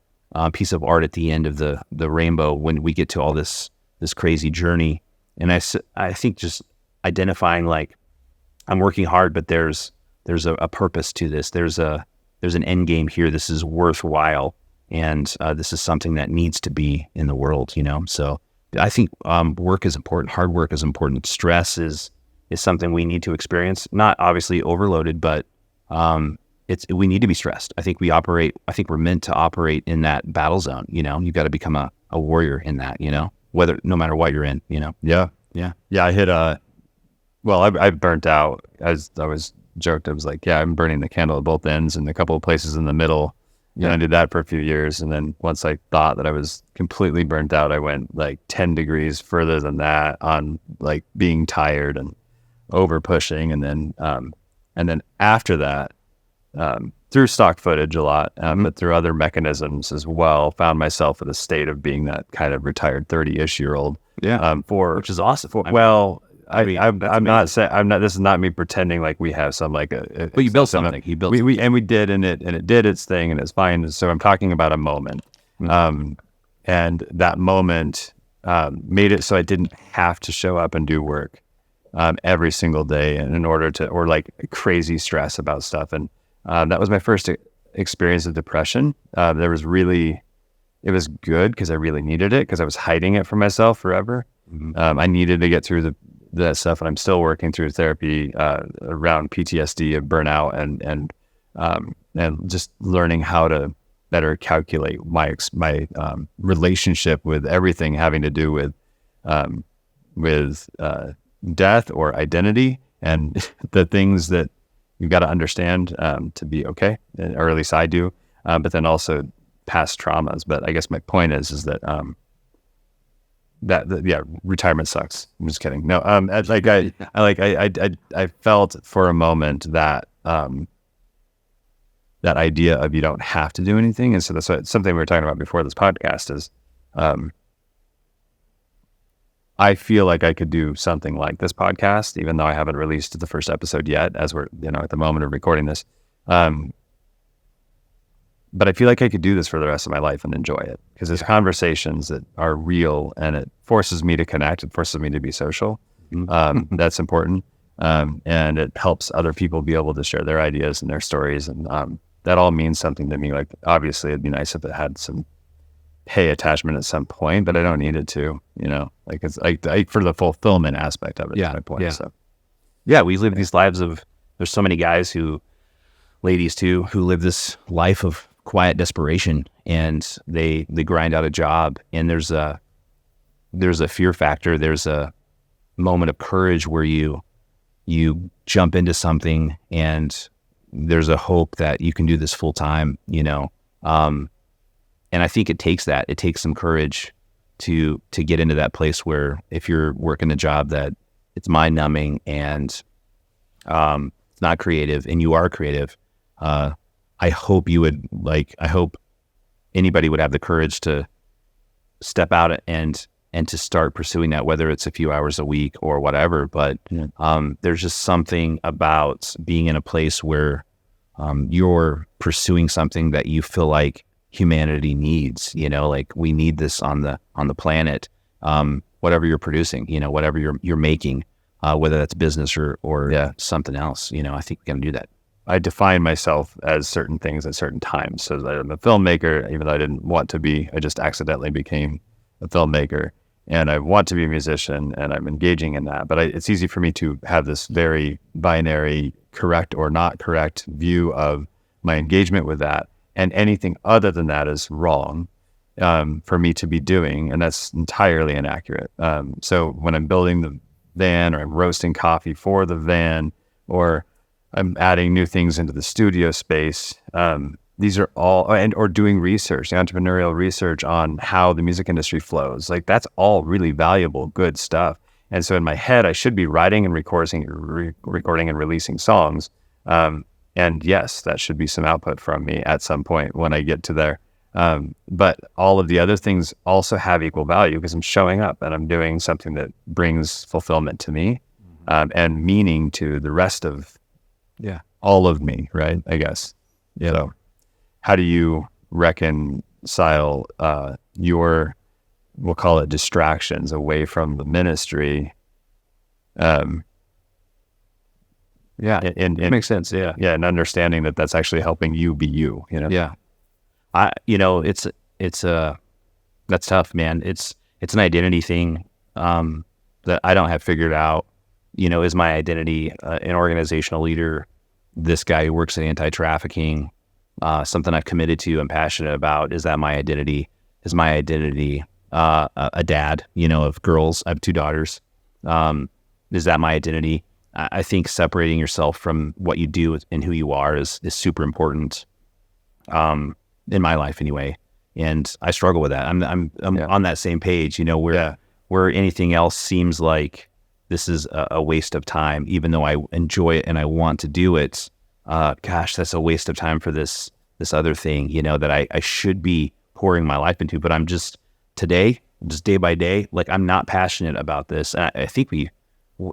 piece of art at the end of the rainbow when we get to all this crazy journey. And I think just identifying like I'm working hard, but there's a purpose to this. There's an end game here. This is worthwhile, and this is something that needs to be in the world. So I think work is important. Hard work is important. Stress is something we need to experience. Not obviously overloaded, but we need to be stressed. I think we're meant to operate in that battle zone. You've got to become a warrior in that, no matter what you're in, Yeah. Yeah. Yeah. I burnt out. As I was joked, I was like, yeah, I'm burning the candle at both ends and a couple of places in the middle. Yeah. And I did that for a few years. And then once I thought that I was completely burnt out, I went like 10 degrees further than that on like being tired and over pushing. And then after that, through stock footage a lot, but through other mechanisms as well, found myself in a state of being that kind of retired 30-ish-year-old. Yeah. Which is awesome. I'm not saying this is not me pretending like we have some like but you built something. We did, and it did its thing, and it's fine. So I'm talking about a moment, and that moment made it so I didn't have to show up and do work every single day, and in order to, or like crazy stress about stuff. And that was my first experience of depression. It was good because I really needed it, because I was hiding it from myself forever. I needed to get through that stuff, and I'm still working through therapy around PTSD of burnout and just learning how to better calculate my relationship with everything having to do with death or identity, and the things that you've got to understand to be okay, or at least I do, but then also past traumas. But I guess my point is that retirement sucks. I'm just kidding. No, I felt for a moment that that idea of you don't have to do anything, and so that's something we were talking about before this podcast is, I feel like I could do something like this podcast, even though I haven't released the first episode yet, as we're at the moment of recording this. But I feel like I could do this for the rest of my life and enjoy it, because there's conversations that are real, and it forces me to connect. It forces me to be social. That's important. And it helps other people be able to share their ideas and their stories. And that all means something to me. Like, obviously, it'd be nice if it had some pay attachment at some point, but I don't need it to, like it's like for the fulfillment aspect of it. Yeah. Is my point. Yeah. So, We live these lives of, there's so many guys ladies too, who live this life of quiet desperation, and they grind out a job, and there's a fear factor. There's a moment of courage where you jump into something, and there's a hope that you can do this full time, and I think it takes some courage to get into that place where, if you're working a job that it's mind numbing and it's not creative, and you are creative, I hope anybody would have the courage to step out and to start pursuing that, whether it's a few hours a week or whatever. But there's just something about being in a place where you're pursuing something that you feel like humanity needs, like we need this on the planet, whatever you're producing, whatever you're making, whether that's business or something else, I think we can do that. I define myself as certain things at certain times. So I'm a filmmaker, even though I didn't want to be. I just accidentally became a filmmaker, and I want to be a musician, and I'm engaging in that. But it's easy for me to have this very binary, correct or not correct view of my engagement with that, and anything other than that is wrong for me to be doing, and that's entirely inaccurate. So when I'm building the van, or I'm roasting coffee for the van, or I'm adding new things into the studio space, these are all, or doing research, the entrepreneurial research on how the music industry flows. Like, that's all really valuable, good stuff. And so in my head, I should be writing and recording and releasing songs. And yes, that should be some output from me at some point when I get to there. But all of the other things also have equal value, because I'm showing up and I'm doing something that brings fulfillment to me, and meaning to the rest of all of me, right? I guess. So how do you reconcile your, we'll call it, distractions away from the ministry? It makes sense. Yeah. And understanding that that's actually helping you be you, Yeah. That's tough, man. It's an identity thing that I don't have figured out. Is my identity an organizational leader, this guy who works in anti-trafficking, something I've committed to, I'm passionate about. Is that my identity? Is my identity a dad, of girls? I have 2 daughters. Is that my identity? I think separating yourself from what you do and who you are is super important, in my life anyway. And I struggle with that. I'm on that same page, where anything else seems like this is a waste of time, even though I enjoy it and I want to do it. Gosh, that's a waste of time for this other thing, that I should be pouring my life into. But I'm just day by day, like I'm not passionate about this. And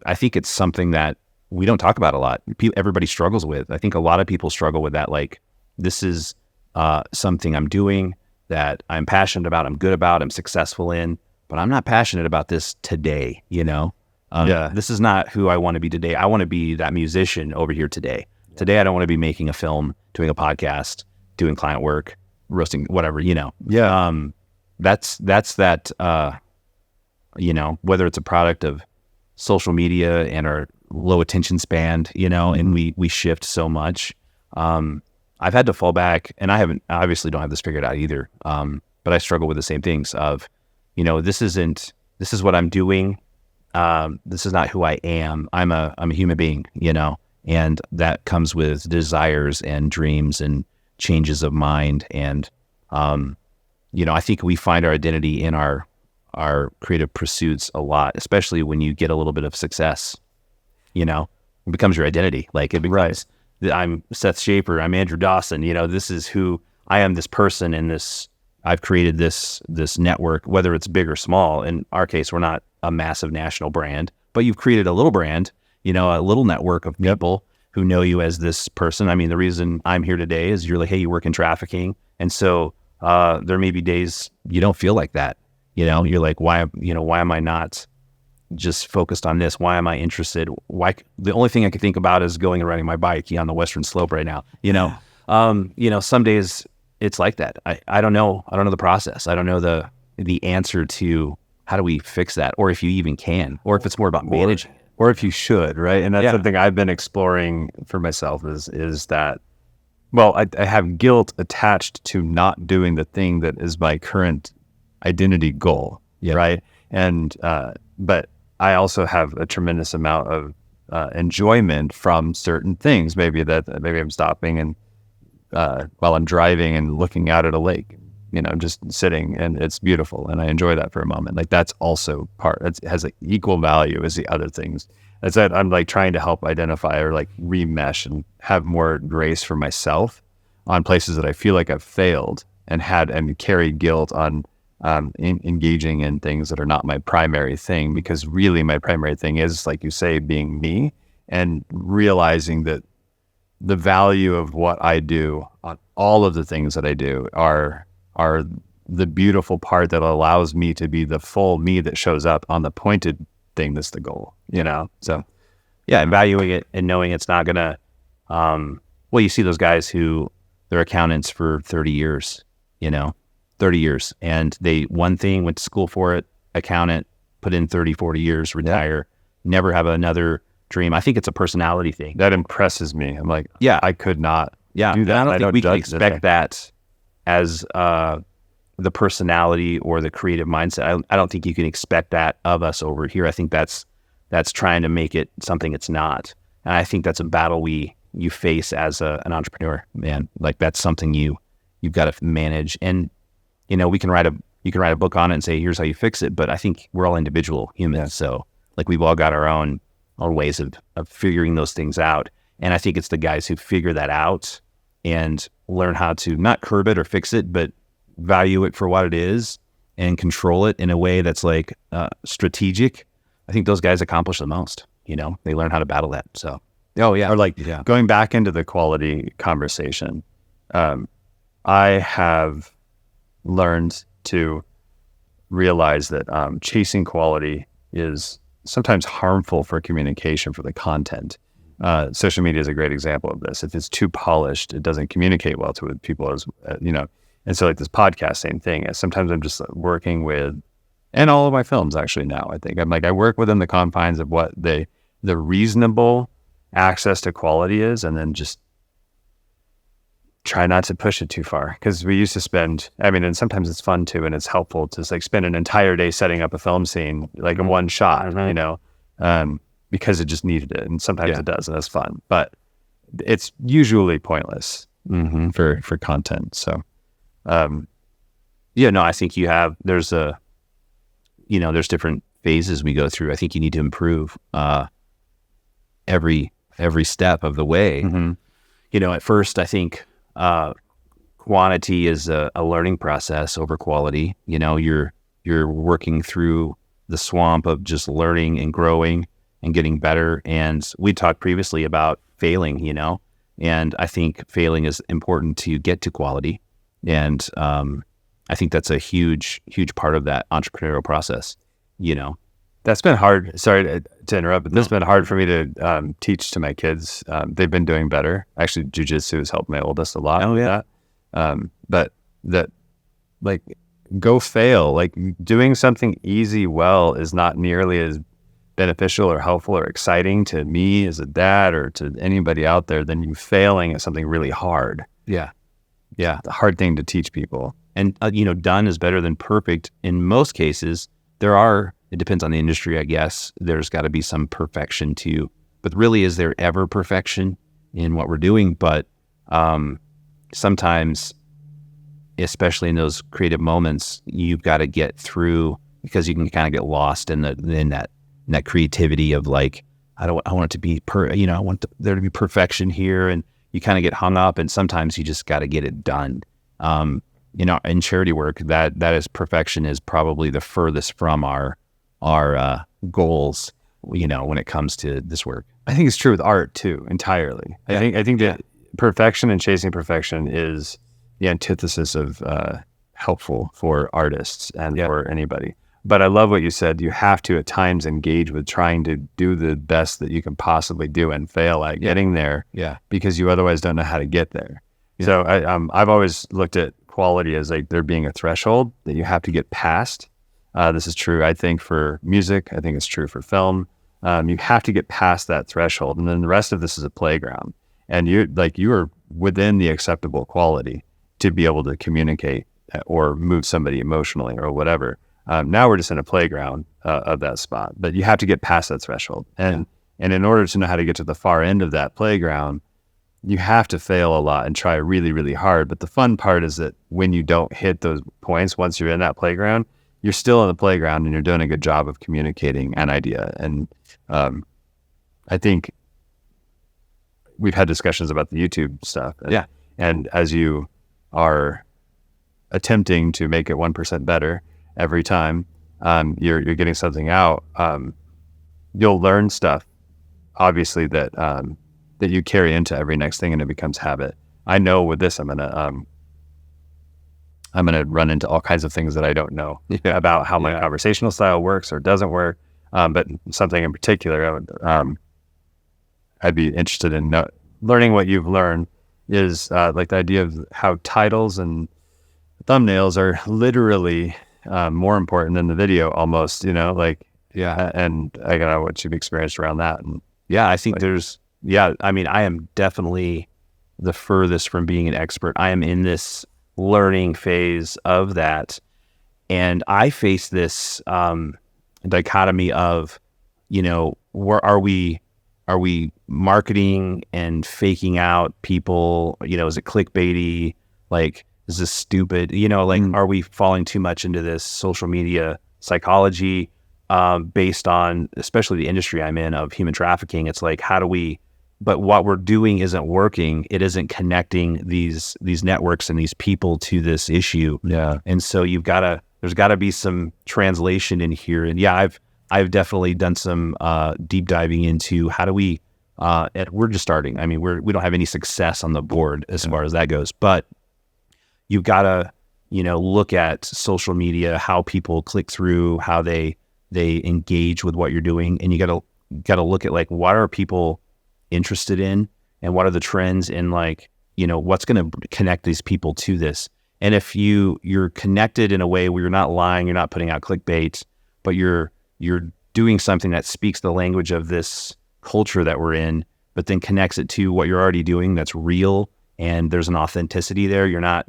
I think it's something that we don't talk about a lot. Everybody struggles with. I think a lot of people struggle with that. Like, this is something I'm doing that I'm passionate about, I'm good about, I'm successful in, but I'm not passionate about this today, This is not who I want to be today. I want to be that musician over here today. Yeah. Today, I don't want to be making a film, doing a podcast, doing client work, roasting, whatever, Yeah. That's that, whether it's a product of social media and our low attention span, and we shift so much. I've had to fall back, and I obviously don't have this figured out either. But I struggle with the same things of, this is what I'm doing. This is not who I am. I'm a human being, and that comes with desires and dreams and changes of mind. And, I think we find our identity in our creative pursuits a lot, especially when you get a little bit of success, it becomes your identity. Like it becomes, I'm Seth Shaper, I'm Andrew Dawson, this is who I am, this person, and I've created this network, whether it's big or small. In our case, we're not a massive national brand, but you've created a little brand, a little network of people who know you as this person. I mean, the reason I'm here today is you're like, hey, you work in trafficking. And so there may be days you don't feel like that. You're like, why am I not just focused on this? Why am I interested? Why? The only thing I can think about is going and riding my bike on the Western Slope right now. Some days it's like that. I don't know. I don't know the process. I don't know the answer to how do we fix that, or if you even can, or if it's more about managing, or if you should, right? And that's something I've been exploring for myself is that, well, I have guilt attached to not doing the thing that is my current identity goal, right? And but I also have a tremendous amount of enjoyment from certain things. Maybe I'm stopping and while I'm driving and looking out at a lake, just sitting, and it's beautiful, and I enjoy that for a moment. Like that's also it has an equal value as the other things. That's that I'm like trying to help identify or like remesh and have more grace for myself on places that I feel like I've failed and carried guilt on engaging in things that are not my primary thing, because really my primary thing is, like you say, being me, and realizing that the value of what I do on all of the things that I do are the beautiful part that allows me to be the full me that shows up on the pointed thing that's the goal, So yeah, and valuing it and knowing it's not gonna, you see those guys who they're accountants for 30 years, 30 years. And they, one thing, went to school for it, accountant, put in 30, 40 years, retire, never have another dream. I think it's a personality thing. That impresses me. I'm like, I could not do that. I don't think we can expect that as the personality or the creative mindset. I don't think you can expect that of us over here. I think that's trying to make it something it's not. And I think that's a battle you face as an entrepreneur, man. Like that's something you've got to manage. And you can write a book on it and say, here's how you fix it. But I think we're all individual humans. So like we've all got our own ways of figuring those things out. And I think it's the guys who figure that out and learn how to not curb it or fix it, but value it for what it is and control it in a way that's like strategic. I think those guys accomplish the most. They learn how to battle that. So, or going back into the quality conversation, I have learned to realize that chasing quality is sometimes harmful for communication, for the content. Social media is a great example of this. If it's too polished, it doesn't communicate well to people, as And so like this podcast, same thing. Sometimes I'm just working with, and all of my films actually now, I think I'm like, I work within the confines of what the reasonable access to quality is, and then just try not to push it too far. Because we used to spend, and sometimes it's fun too, and it's helpful to like spend an entire day setting up a film scene, like in one shot, because it just needed it. And sometimes it does, and that's fun. But it's usually pointless for content. So, I think there's there's different phases we go through. I think you need to improve every step of the way. At first, I think quantity is a learning process over quality. You're working through the swamp of just learning and growing and getting better. And we talked previously about failing, and I think failing is important to get to quality. And I think that's a huge part of that entrepreneurial process. That's been hard. Sorry to interrupt, but this has been hard for me to teach to my kids. They've been doing better. Actually, jujitsu has helped my oldest a lot. Oh, yeah. With that. But that, like, go fail. Like, doing something easy well is not nearly as beneficial or helpful or exciting to me as a dad or to anybody out there than you failing at something really hard. Yeah. The hard thing to teach people. And, done is better than perfect. In most cases, it depends on the industry, I guess. There's got to be some perfection too. But really, is there ever perfection in what we're doing? But sometimes, especially in those creative moments, you've got to get through, because you can kind of get lost in that creativity of like, I want it to be I want there to be perfection here, and you kind of get hung up. And sometimes you just got to get it done. In charity work, that is perfection is probably the furthest from our goals, when it comes to this work. I think it's true with art too, entirely. Yeah. I think that perfection and chasing perfection is the antithesis of helpful for artists and for anybody. But I love what you said. You have to at times engage with trying to do the best that you can possibly do and fail at getting there. Yeah. Because you otherwise don't know how to get there. Yeah. So I've always looked at quality as like there being a threshold that you have to get past. This is true, I think, for music. I think it's true for film. You have to get past that threshold, and then the rest of this is a playground. And you are within the acceptable quality to be able to communicate or move somebody emotionally or whatever. Now we're just in a playground of that spot, but you have to get past that threshold. And in order to know how to get to the far end of that playground, you have to fail a lot and try really, really hard. But the fun part is that when you don't hit those points, once you're in that playground, you're still in the playground and you're doing a good job of communicating an idea. And I think we've had discussions about the YouTube stuff. And as you are attempting to make it 1% better every time you're getting something out, you'll learn stuff, obviously, that you carry into every next thing, and it becomes habit. I know with this, I'm gonna run into all kinds of things that I don't know about how my conversational style works or doesn't work. But something in particular, I'd be interested in learning what you've learned is like the idea of how titles and thumbnails are literally more important than the video almost, and I don't know what you've experienced around that. And I think I am definitely the furthest from being an expert. I am in this learning phase of that. And I face this dichotomy of, where are we marketing and faking out people? Is it clickbaity? Like, is this stupid? Are we falling too much into this social media psychology based on, especially the industry I'm in of human trafficking? It's like, but what we're doing isn't working. It isn't connecting these networks and these people to this issue. Yeah. And so there's gotta be some translation in here. And I've definitely done some deep diving into how do we, we're just starting. We don't have any success on the board as far as that goes, but you've gotta, look at social media, how people click through, how they engage with what you're doing. And you gotta look at like, what are people interested in, and what are the trends in, like, what's going to connect these people to this. And if you're connected in a way where you're not lying, you're not putting out clickbait, but you're doing something that speaks the language of this culture that we're in, but then connects it to what you're already doing that's real, and there's an authenticity there. You're not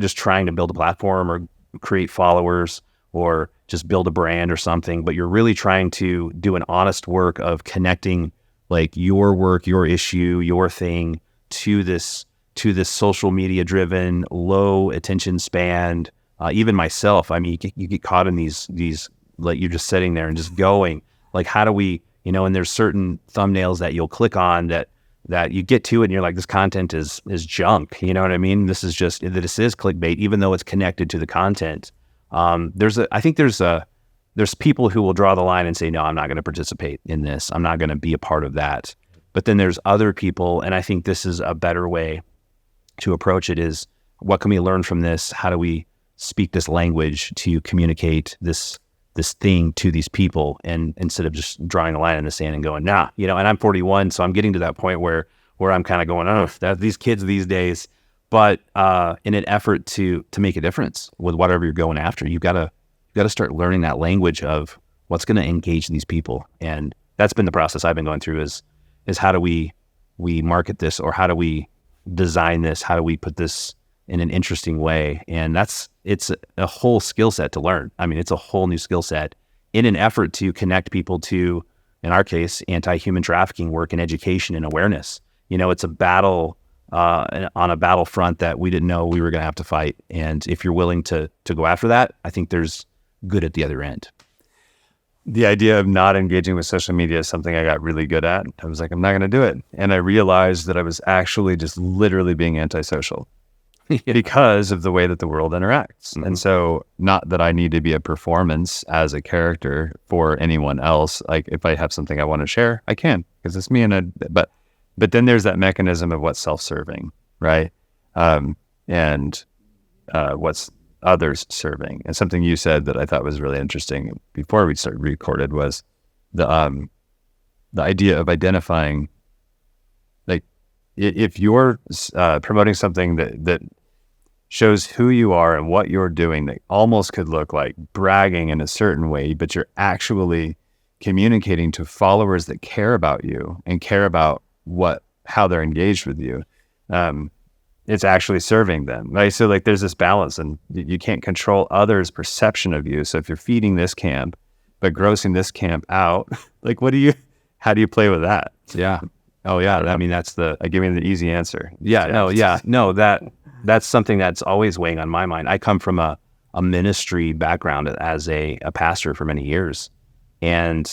just trying to build a platform or create followers or just build a brand or something, but you're really trying to do an honest work of connecting like your work, your issue, your thing to this social media driven, low attention span. Even myself, I mean, you get caught in these like you're just sitting there and just going like, how do we, and there's certain thumbnails that you'll click on that you get to it and you're like, this content is junk. You know what I mean? This is clickbait, even though it's connected to the content. I think there's people who will draw the line and say, no, I'm not going to participate in this. I'm not going to be a part of that. But then there's other people, and I think this is a better way to approach it, is what can we learn from this? How do we speak this language to communicate this thing to these people, and instead of just drawing a line in the sand and going, nah, and I'm 41, so I'm getting to that point where I'm kind of going, oh, these kids these days. But in an effort to make a difference with whatever you're going after, you've got to start learning that language of what's going to engage these people. And that's been the process I've been going through is how do we market this, or how do we design this? How do we put this in an interesting way? And it's a whole skill set to learn. I mean, it's a whole new skill set in an effort to connect people to, in our case, anti-human trafficking work and education and awareness. It's a battle on a battlefront that we didn't know we were going to have to fight. And if you're willing to go after that, I think there's good at the other end. The idea of not engaging with social media is something I got really good at. I was like, I'm not going to do it. And I realized that I was actually just literally being antisocial because of the way that the world interacts. Mm-hmm. And so, not that I need to be a performance as a character for anyone else. Like, if I have something I want to share, I can, because it's me. But then there's that mechanism of what's self-serving, right? And what's others serving. And something you said that I thought was really interesting before we started recorded was the idea of identifying, like, if you're promoting something that shows who you are and what you're doing, that almost could look like bragging in a certain way, but you're actually communicating to followers that care about you and care about how they're engaged with you. It's actually serving them, right? So like there's this balance, and you can't control others' perception of you. So if you're feeding this camp, but grossing this camp out, like how do you play with that? Yeah. Oh yeah. I mean, I give you the easy answer. Yeah. No, that's something that's always weighing on my mind. I come from a ministry background as a pastor for many years. And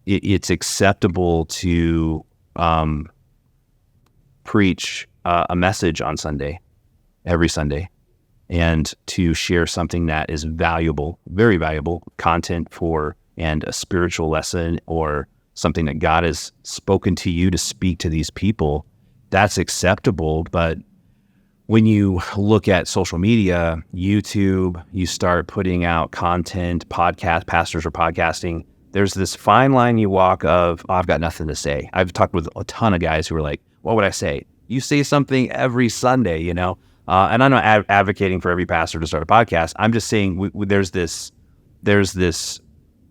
it's acceptable to preach a message on Sunday, every Sunday, and to share something that is valuable, very valuable content and a spiritual lesson, or something that God has spoken to you to speak to these people. That's acceptable. But when you look at social media, YouTube, you start putting out content, pastors are podcasting. There's this fine line you walk of, I've got nothing to say. I've talked with a ton of guys who are like, what would I say? You say something every Sunday, and I'm not advocating for every pastor to start a podcast. I'm just saying there's this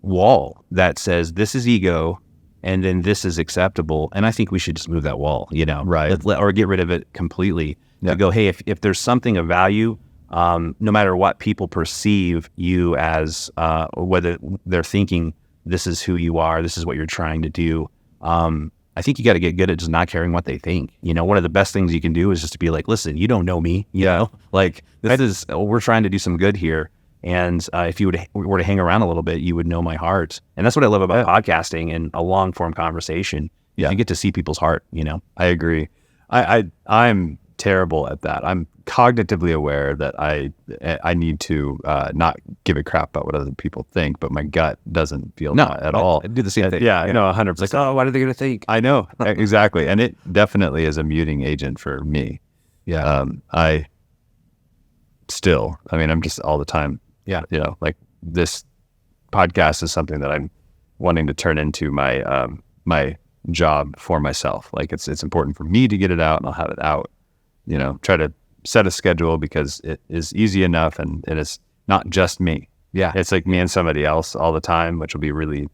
wall that says this is ego, and then this is acceptable. And I think we should just move that wall, right, or get rid of it completely. Yeah. To go, hey, if there's something of value, no matter what people perceive you as, whether they're thinking this is who you are, this is what you're trying to do. I think you got to get good at just not caring what they think. One of the best things you can do is just to be like, listen, you don't know me, like we're trying to do some good here. And if you were to hang around a little bit, you would know my heart. And that's what I love about podcasting and a long form conversation. Yeah. You get to see people's heart, I agree. I'm terrible at that. I'm cognitively aware that I need to not give a crap about what other people think, but my gut doesn't feel that at all. I do the same thing. Yeah, 100%. It's like, oh, what are they going to think? I know, exactly. And it definitely is a muting agent for me. Yeah. I'm just all the time. Yeah. Like this podcast is something that I'm wanting to turn into my job for myself. Like it's important for me to get it out, and I'll have it out. Try to set a schedule because it is easy enough, and it's not just me. Yeah. It's like me and somebody else all the time, which will be really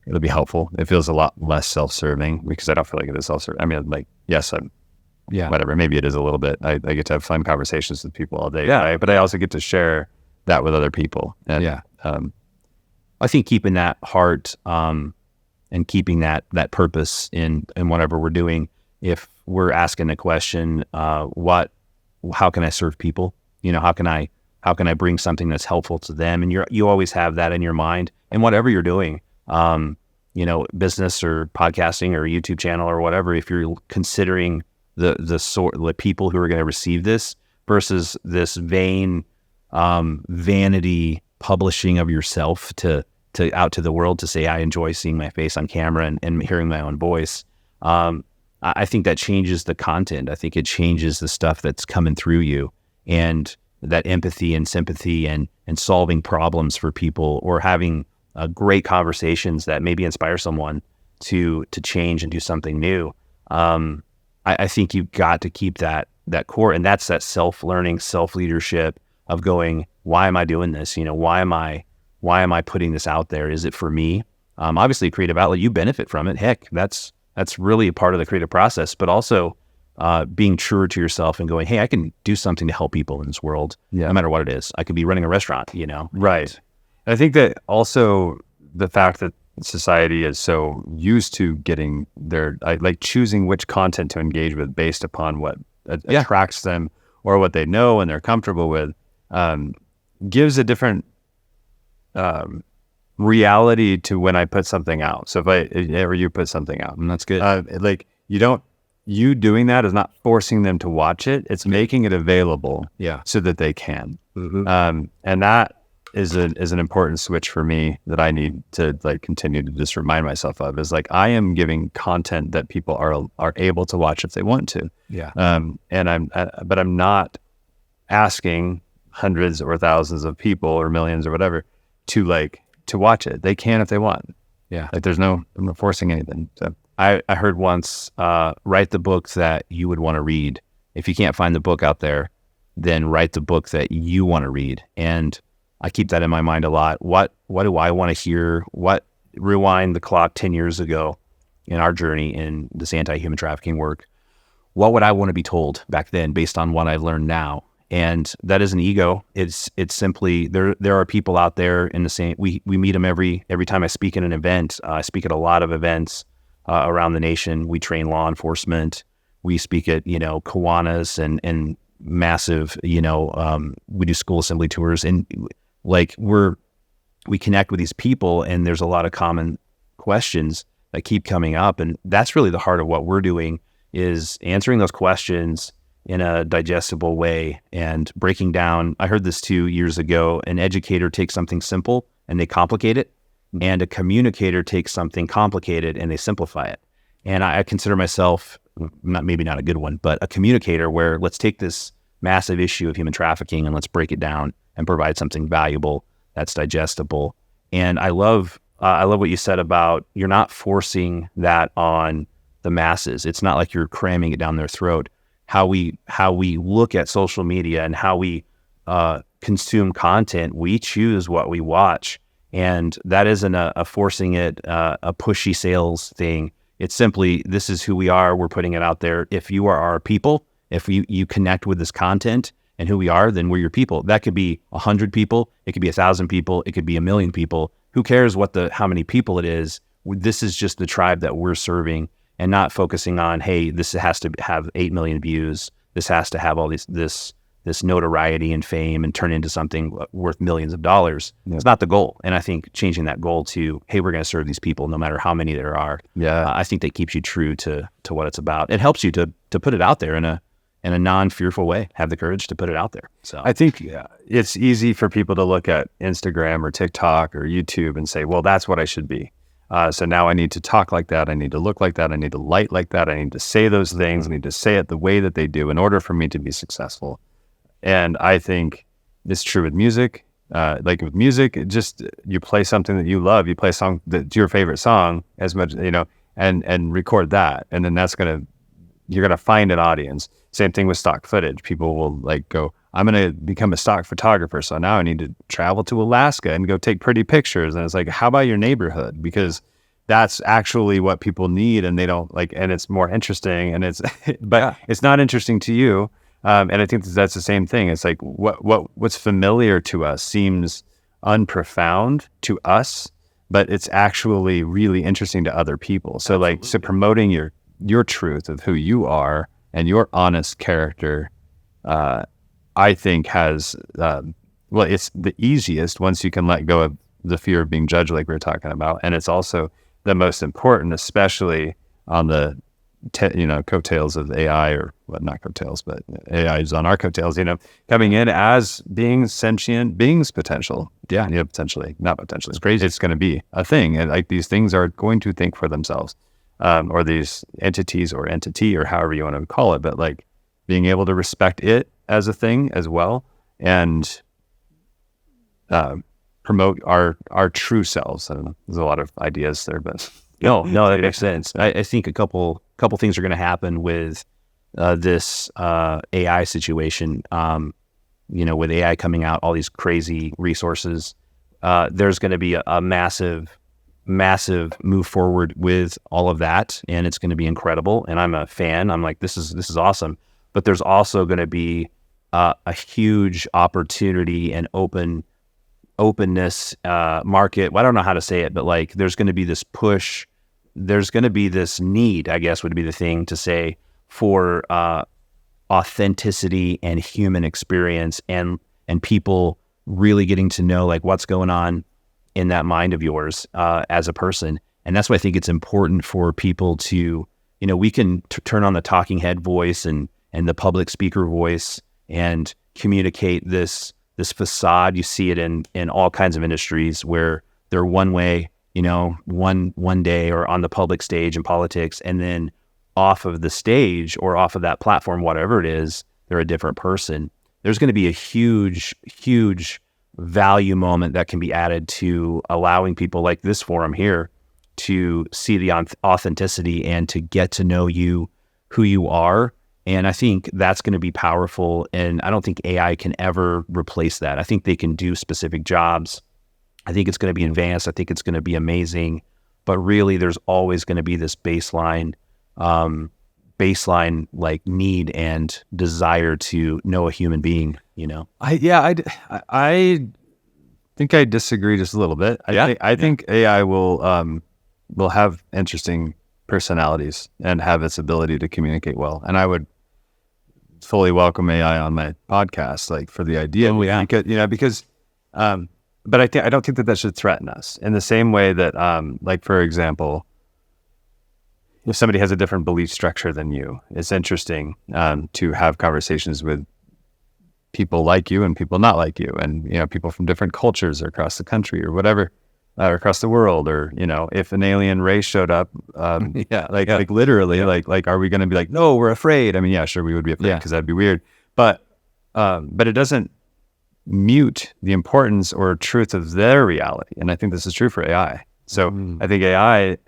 it'll be helpful. It feels a lot less self-serving because I don't feel like it is self-serving. I mean, like, yes, I'm, whatever, maybe it is a little bit. I get to have fun conversations with people all day, right? But I also get to share that with other people. And, I think keeping that heart and keeping that purpose in whatever we're doing. If we're asking a question, how can I serve people? How can I bring something that's helpful to them? And you always have that in your mind. And whatever you're doing, business or podcasting or YouTube channel or whatever, if you're considering the people who are going to receive this versus this vain vanity publishing of yourself to out to the world to say, I enjoy seeing my face on camera and hearing my own voice. I think that changes the content. I think it changes the stuff that's coming through you, and that empathy and sympathy and solving problems for people, or having great conversations that maybe inspire someone to change and do something new. I think you've got to keep that core, and that's that self-learning, self-leadership of going, why am I doing this? Why am I putting this out there? Is it for me? Obviously, creative outlet, you benefit from it. Heck, that's really a part of the creative process, but also being truer to yourself and going, hey, I can do something to help people in this world, no matter what it is. I could be running a restaurant, Right. I think that also the fact that society is so used to getting like choosing which content to engage with based upon what attracts them or what they know and they're comfortable with, gives a different reality to when I put something out. So if you put something out, and that's good. You doing that is not forcing them to watch it. It's making it available so that they can. Mm-hmm. And that is an important switch for me that I need to like continue to just remind myself of, is like, I am giving content that people are able to watch if they want to. Yeah. But I'm not asking hundreds or thousands of people or millions or whatever to watch it. They can if they want. Yeah. Like I'm not forcing anything. So I heard once, write the book that you would want to read. If you can't find the book out there, then write the book that you want to read. And I keep that in my mind a lot. What do I want to hear? Rewind the clock 10 years ago in our journey in this anti-human trafficking work. What would I want to be told back then based on what I've learned now? And that is an ego. It's simply, there are people out there in the same, we meet them every time I speak at an event. I speak at a lot of events around the nation. We train law enforcement. We speak at, Kiwanis and massive, we do school assembly tours, and like we connect with these people, and there's a lot of common questions that keep coming up. And that's really the heart of what we're doing, is answering those questions in a digestible way and breaking down. I heard this 2 years ago. An educator takes something simple and they complicate it, and a communicator takes something complicated and they simplify it. And I consider myself maybe not a good one, but a communicator, where let's take this massive issue of human trafficking and let's break it down and provide something valuable that's digestible. And I love what you said about, you're not forcing that on the masses. It's not like you're cramming it down their throat. How we look at social media and how we consume content, we choose what we watch. And that isn't a forcing it, a pushy sales thing. It's simply, this is who we are. We're putting it out there. If you are our people, if you connect with this content and who we are, then we're your people. That could be 100 people. It could be 1,000 people. It could be 1 million people. Who cares how many people it is? This is just the tribe that we're serving, and not focusing on, hey, this has to have 8 million views. This has to have all this notoriety and fame and turn into something worth millions of dollars. Yeah. It's not the goal. And I think changing that goal to, hey, we're going to serve these people no matter how many there are. Yeah. I think that keeps you true to what it's about. It helps you to put it out there in a non-fearful way, have the courage to put it out there. So I think it's easy for people to look at Instagram or TikTok or YouTube and say, well, that's what I should be. So now I need to talk like that. I need to look like that. I need to light like that. I need to say those things. I need to say it the way that they do in order for me to be successful. And I think it's true with music. Like with music, just you play something that you love. You play a song that's your favorite song as much, and record that. And then you're going to find an audience. Same thing with stock footage. People will go, I'm going to become a stock photographer. So now I need to travel to Alaska and go take pretty pictures. And it's like, how about your neighborhood? Because that's actually what people need, and they don't like, and it's more interesting, and it's, but it's not interesting to you. And I think that's the same thing. It's like what's familiar to us seems unprofound to us, but it's actually really interesting to other people. So like, so promoting your truth of who you are and your honest character, I think has, it's the easiest once you can let go of the fear of being judged, like we were talking about. And it's also the most important, especially on the, coattails of AI, or well, not coattails, but AI is on our coattails, coming in as being sentient beings potential. Yeah. Potentially, not potentially. It's crazy. It's going to be a thing. And like these things are going to think for themselves, or these entities or entity or however you want to call it. But like being able to respect it as a thing as well, and promote our true selves. I don't know. There's a lot of ideas there, but no, that makes sense. I think a couple things are going to happen with this AI situation. With AI coming out, all these crazy resources, there's going to be a massive move forward with all of that, and it's going to be incredible. And I'm a fan. I'm like, this is awesome. But there's also going to be a huge opportunity and openness market. Well, I don't know how to say it, but like there's going to be this push. There's going to be this need, I guess would be the thing to say, for authenticity and human experience, and people really getting to know like what's going on in that mind of yours as a person. And that's why I think it's important for people to, we can turn on the talking head voice and the public speaker voice and communicate this facade. You see it in all kinds of industries where they're one way, one day, or on the public stage in politics, and then off of the stage or off of that platform, whatever it is, they're a different person. There's going to be a huge value moment that can be added to allowing people like this forum here to see the authenticity and to get to know you, who you are. And I think that's going to be powerful. And I don't think AI can ever replace that. I think they can do specific jobs. I think it's going to be advanced. I think it's going to be amazing. But really, there's always going to be this baseline like need and desire to know a human being, I think I disagree just a little bit. I think AI will have interesting personalities and have its ability to communicate well. And I would fully welcome AI on my podcast, like for the idea. Because but I don't think that should threaten us in the same way that, like, for example, if somebody has a different belief structure than you, it's interesting to have conversations with people like you and people not like you, and people from different cultures or across the country or whatever, or across the world, or if an alien race showed up, like literally, like are we going to be like, no, we're afraid? I mean, yeah, sure, we would be afraid because that'd be weird, but it doesn't mute the importance or truth of their reality, and I think this is true for AI. So I think AI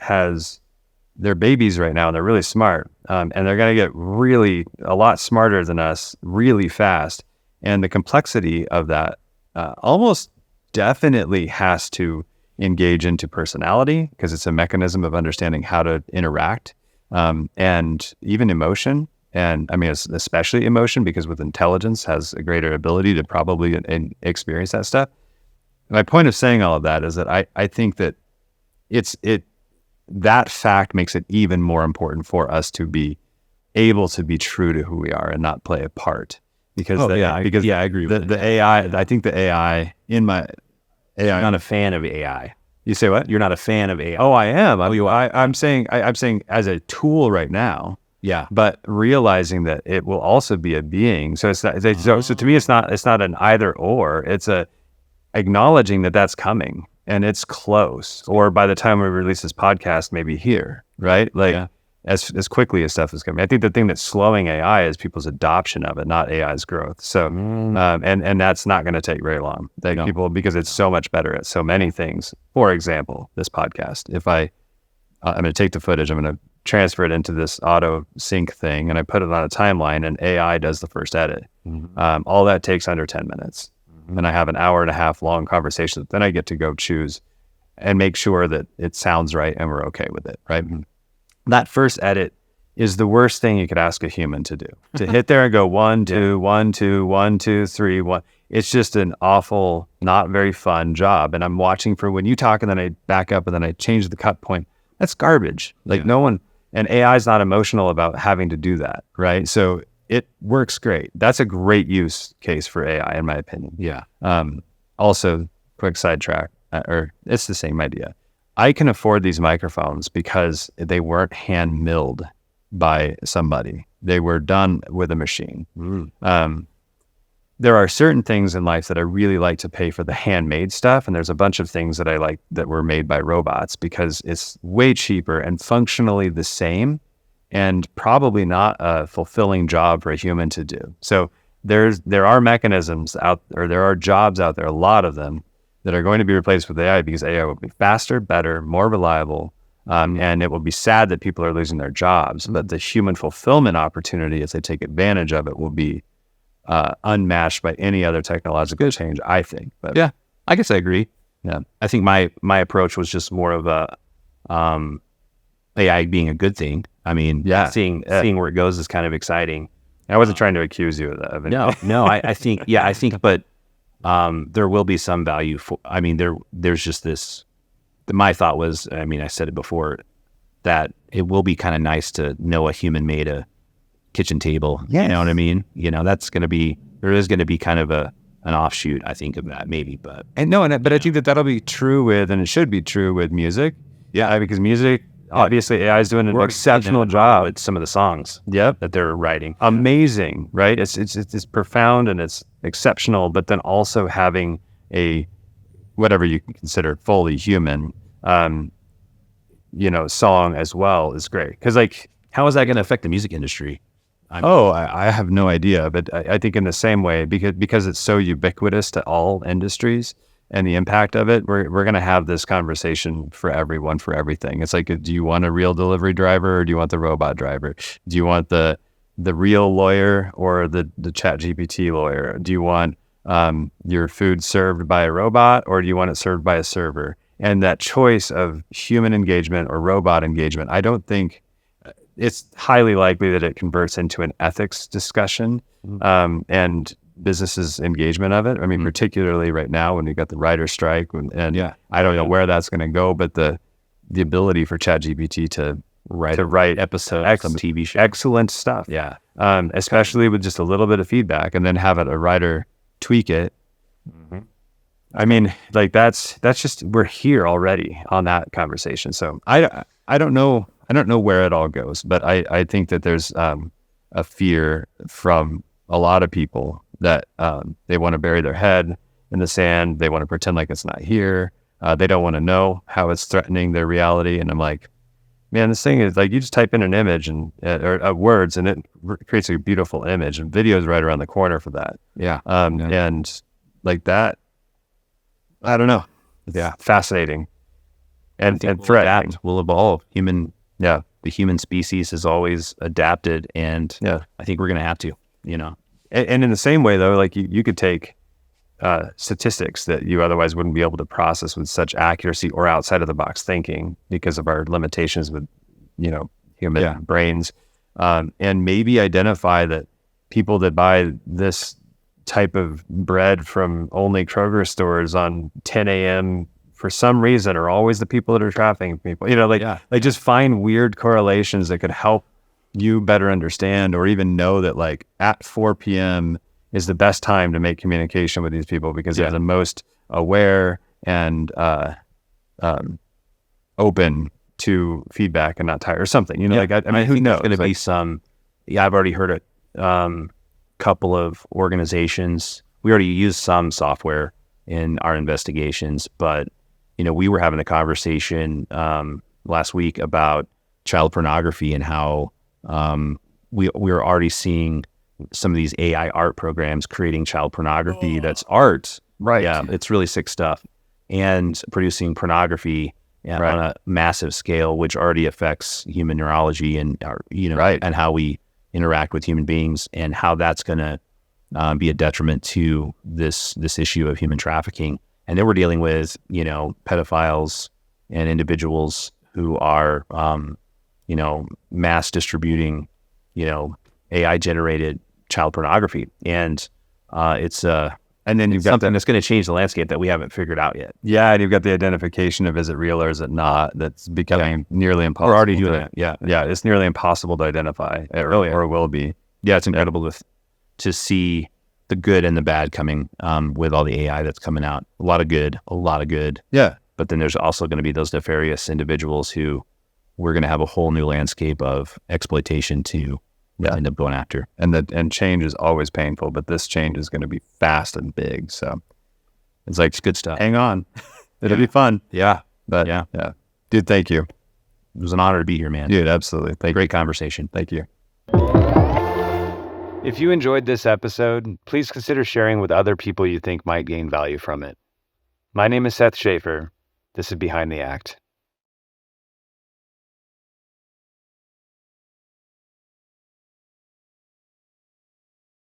they're babies right now, and they're really smart, and they're going to get really a lot smarter than us really fast. And the complexity of that almost definitely has to engage into personality, because it's a mechanism of understanding how to interact, and even emotion. And I mean, especially emotion, because with intelligence has a greater ability to probably experience that stuff. My point of saying all of that is that I think that that fact makes it even more important for us to be able to be true to who we are and not play a part. Because I agree with the AI. I think the AI in my AI. You're not a fan of AI. You say what? You're not a fan of AI. Oh, I am. I'm saying as a tool right now. Yeah. But realizing that it will also be a being. So it's not. So to me, it's not an either or. It's a acknowledging that that's coming and it's close. Or by the time we release this podcast, maybe here, right? Like as quickly as stuff is coming. I think the thing that's slowing AI is people's adoption of it, not AI's growth. So and that's not going to take very long. People, because it's so much better at so many things. For example, this podcast. If I'm going to take the footage, I'm going to transfer it into this auto sync thing, and I put it on a timeline, and AI does the first edit. All that takes under 10 minutes. And I have an hour and a half long conversation. Then I get to go choose and make sure that it sounds right and we're okay with it, right? That first edit is the worst thing you could ask a human to do. To hit there and go 1, 2, 1, 2, 1, 2, 3, 1. It's just an awful, not very fun job. And I'm watching for when you talk and then I back up and then I change the cut point. That's garbage. Like no one, and AI is not emotional about having to do that, right? So it works great. That's a great use case for AI, in my opinion. Yeah. Also, quick sidetrack, or it's the same idea. I can afford these microphones because they weren't hand milled by somebody. They were done with a machine. There are certain things in life that I really like to pay for the handmade stuff, and there's a bunch of things that I like that were made by robots because it's way cheaper and functionally the same, and probably not a fulfilling job for a human to do. So there are mechanisms out, or there are jobs out there, a lot of them, that are going to be replaced with AI because AI will be faster, better, more reliable, and it will be sad that people are losing their jobs. But the human fulfillment opportunity, if they take advantage of it, will be unmatched by any other technological change, I think. But yeah, I guess I agree. Yeah, I think my approach was just more of a AI being a good thing. I mean, seeing where it goes is kind of exciting. I wasn't trying to accuse you of that. No, I think, but there will be some value for, I mean, there's just this, my thought was, I mean, I said it before, that it will be kind of nice to know a human made a kitchen table. Yes. You know what I mean? You know, there is going to be kind of an offshoot, I think, of that maybe, but. I think that'll be true with, and it should be true with music. Yeah. Because music, obviously AI is doing an exceptional job with some of the songs that they're writing. Amazing, right? It's profound and it's exceptional, but then also having a, whatever you consider fully human, song as well is great. Because how is that going to affect the music industry? I have no idea, but I think in the same way, because it's so ubiquitous to all industries and the impact of it, we're going to have this conversation for everyone, for everything. It's like, do you want a real delivery driver or do you want the robot driver? Do you want the real lawyer or the ChatGPT lawyer? Do you want your food served by a robot or do you want it served by a server? And that choice of human engagement or robot engagement, I don't think it's highly likely that it converts into an ethics discussion and businesses' engagement of it. I mean, particularly right now when we got the writer's strike, and I don't know where that's going to go, but the ability for ChatGPT to write episodes, some TV shows, excellent stuff. Yeah, especially with just a little bit of feedback, and then have a writer tweak it. I mean, that's just, we're here already on that conversation. So I don't know where it all goes, but I think that there's a fear from a lot of people that they want to bury their head in the sand. They want to pretend like it's not here. They don't want to know how it's threatening their reality. And I'm like, man, this thing is you just type in an image or words and it creates a beautiful image, and video is right around the corner for that. And that, I don't know. It's fascinating and threatening. We'll evolve. The human species has always adapted, and I think we're going to have to, And in the same way, though, you could take statistics that you otherwise wouldn't be able to process with such accuracy or outside of the box thinking because of our limitations with, human brains, and maybe identify that people that buy this type of bread from only Kroger stores on 10 a.m. for some reason are always the people that are trafficking people. Just find weird correlations that could help you better understand, or even know that at 4 p.m. is the best time to make communication with these people because they're the most aware and open to feedback and not tired or something. I mean, who knows? There's going to be some. Yeah, I've already heard a couple of organizations. We already use some software in our investigations, but we were having a conversation last week about child pornography and how we were already seeing some of these AI art programs creating child pornography that's art. Right. Yeah, it's really sick stuff. And producing pornography on a massive scale, which already affects human neurology and and how we interact with human beings, and how that's going to be a detriment to this issue of human trafficking. And then we're dealing with, pedophiles and individuals who are, mass distributing, AI generated child pornography. And and then you've got something that's going to change the landscape that we haven't figured out yet. Yeah, and you've got the identification of is it real or is it not? That's becoming nearly impossible. We're already doing that. Yeah. Yeah, it's nearly impossible to identify, or it will be. Yeah, it's incredible to see the good and the bad coming with all the AI that's coming out. A lot of good. Yeah. But then there's also going to be those nefarious individuals who we're going to have a whole new landscape of exploitation to end up going after. And change is always painful, but this change is going to be fast and big. So it's like, it's good stuff. Hang on. It'll be fun. Yeah. But yeah. Dude, thank you. It was an honor to be here, man. Dude, absolutely. Great conversation. Thank you. If you enjoyed this episode, please consider sharing with other people you think might gain value from it. My name is Seth Schaefer. This is Behind the Act.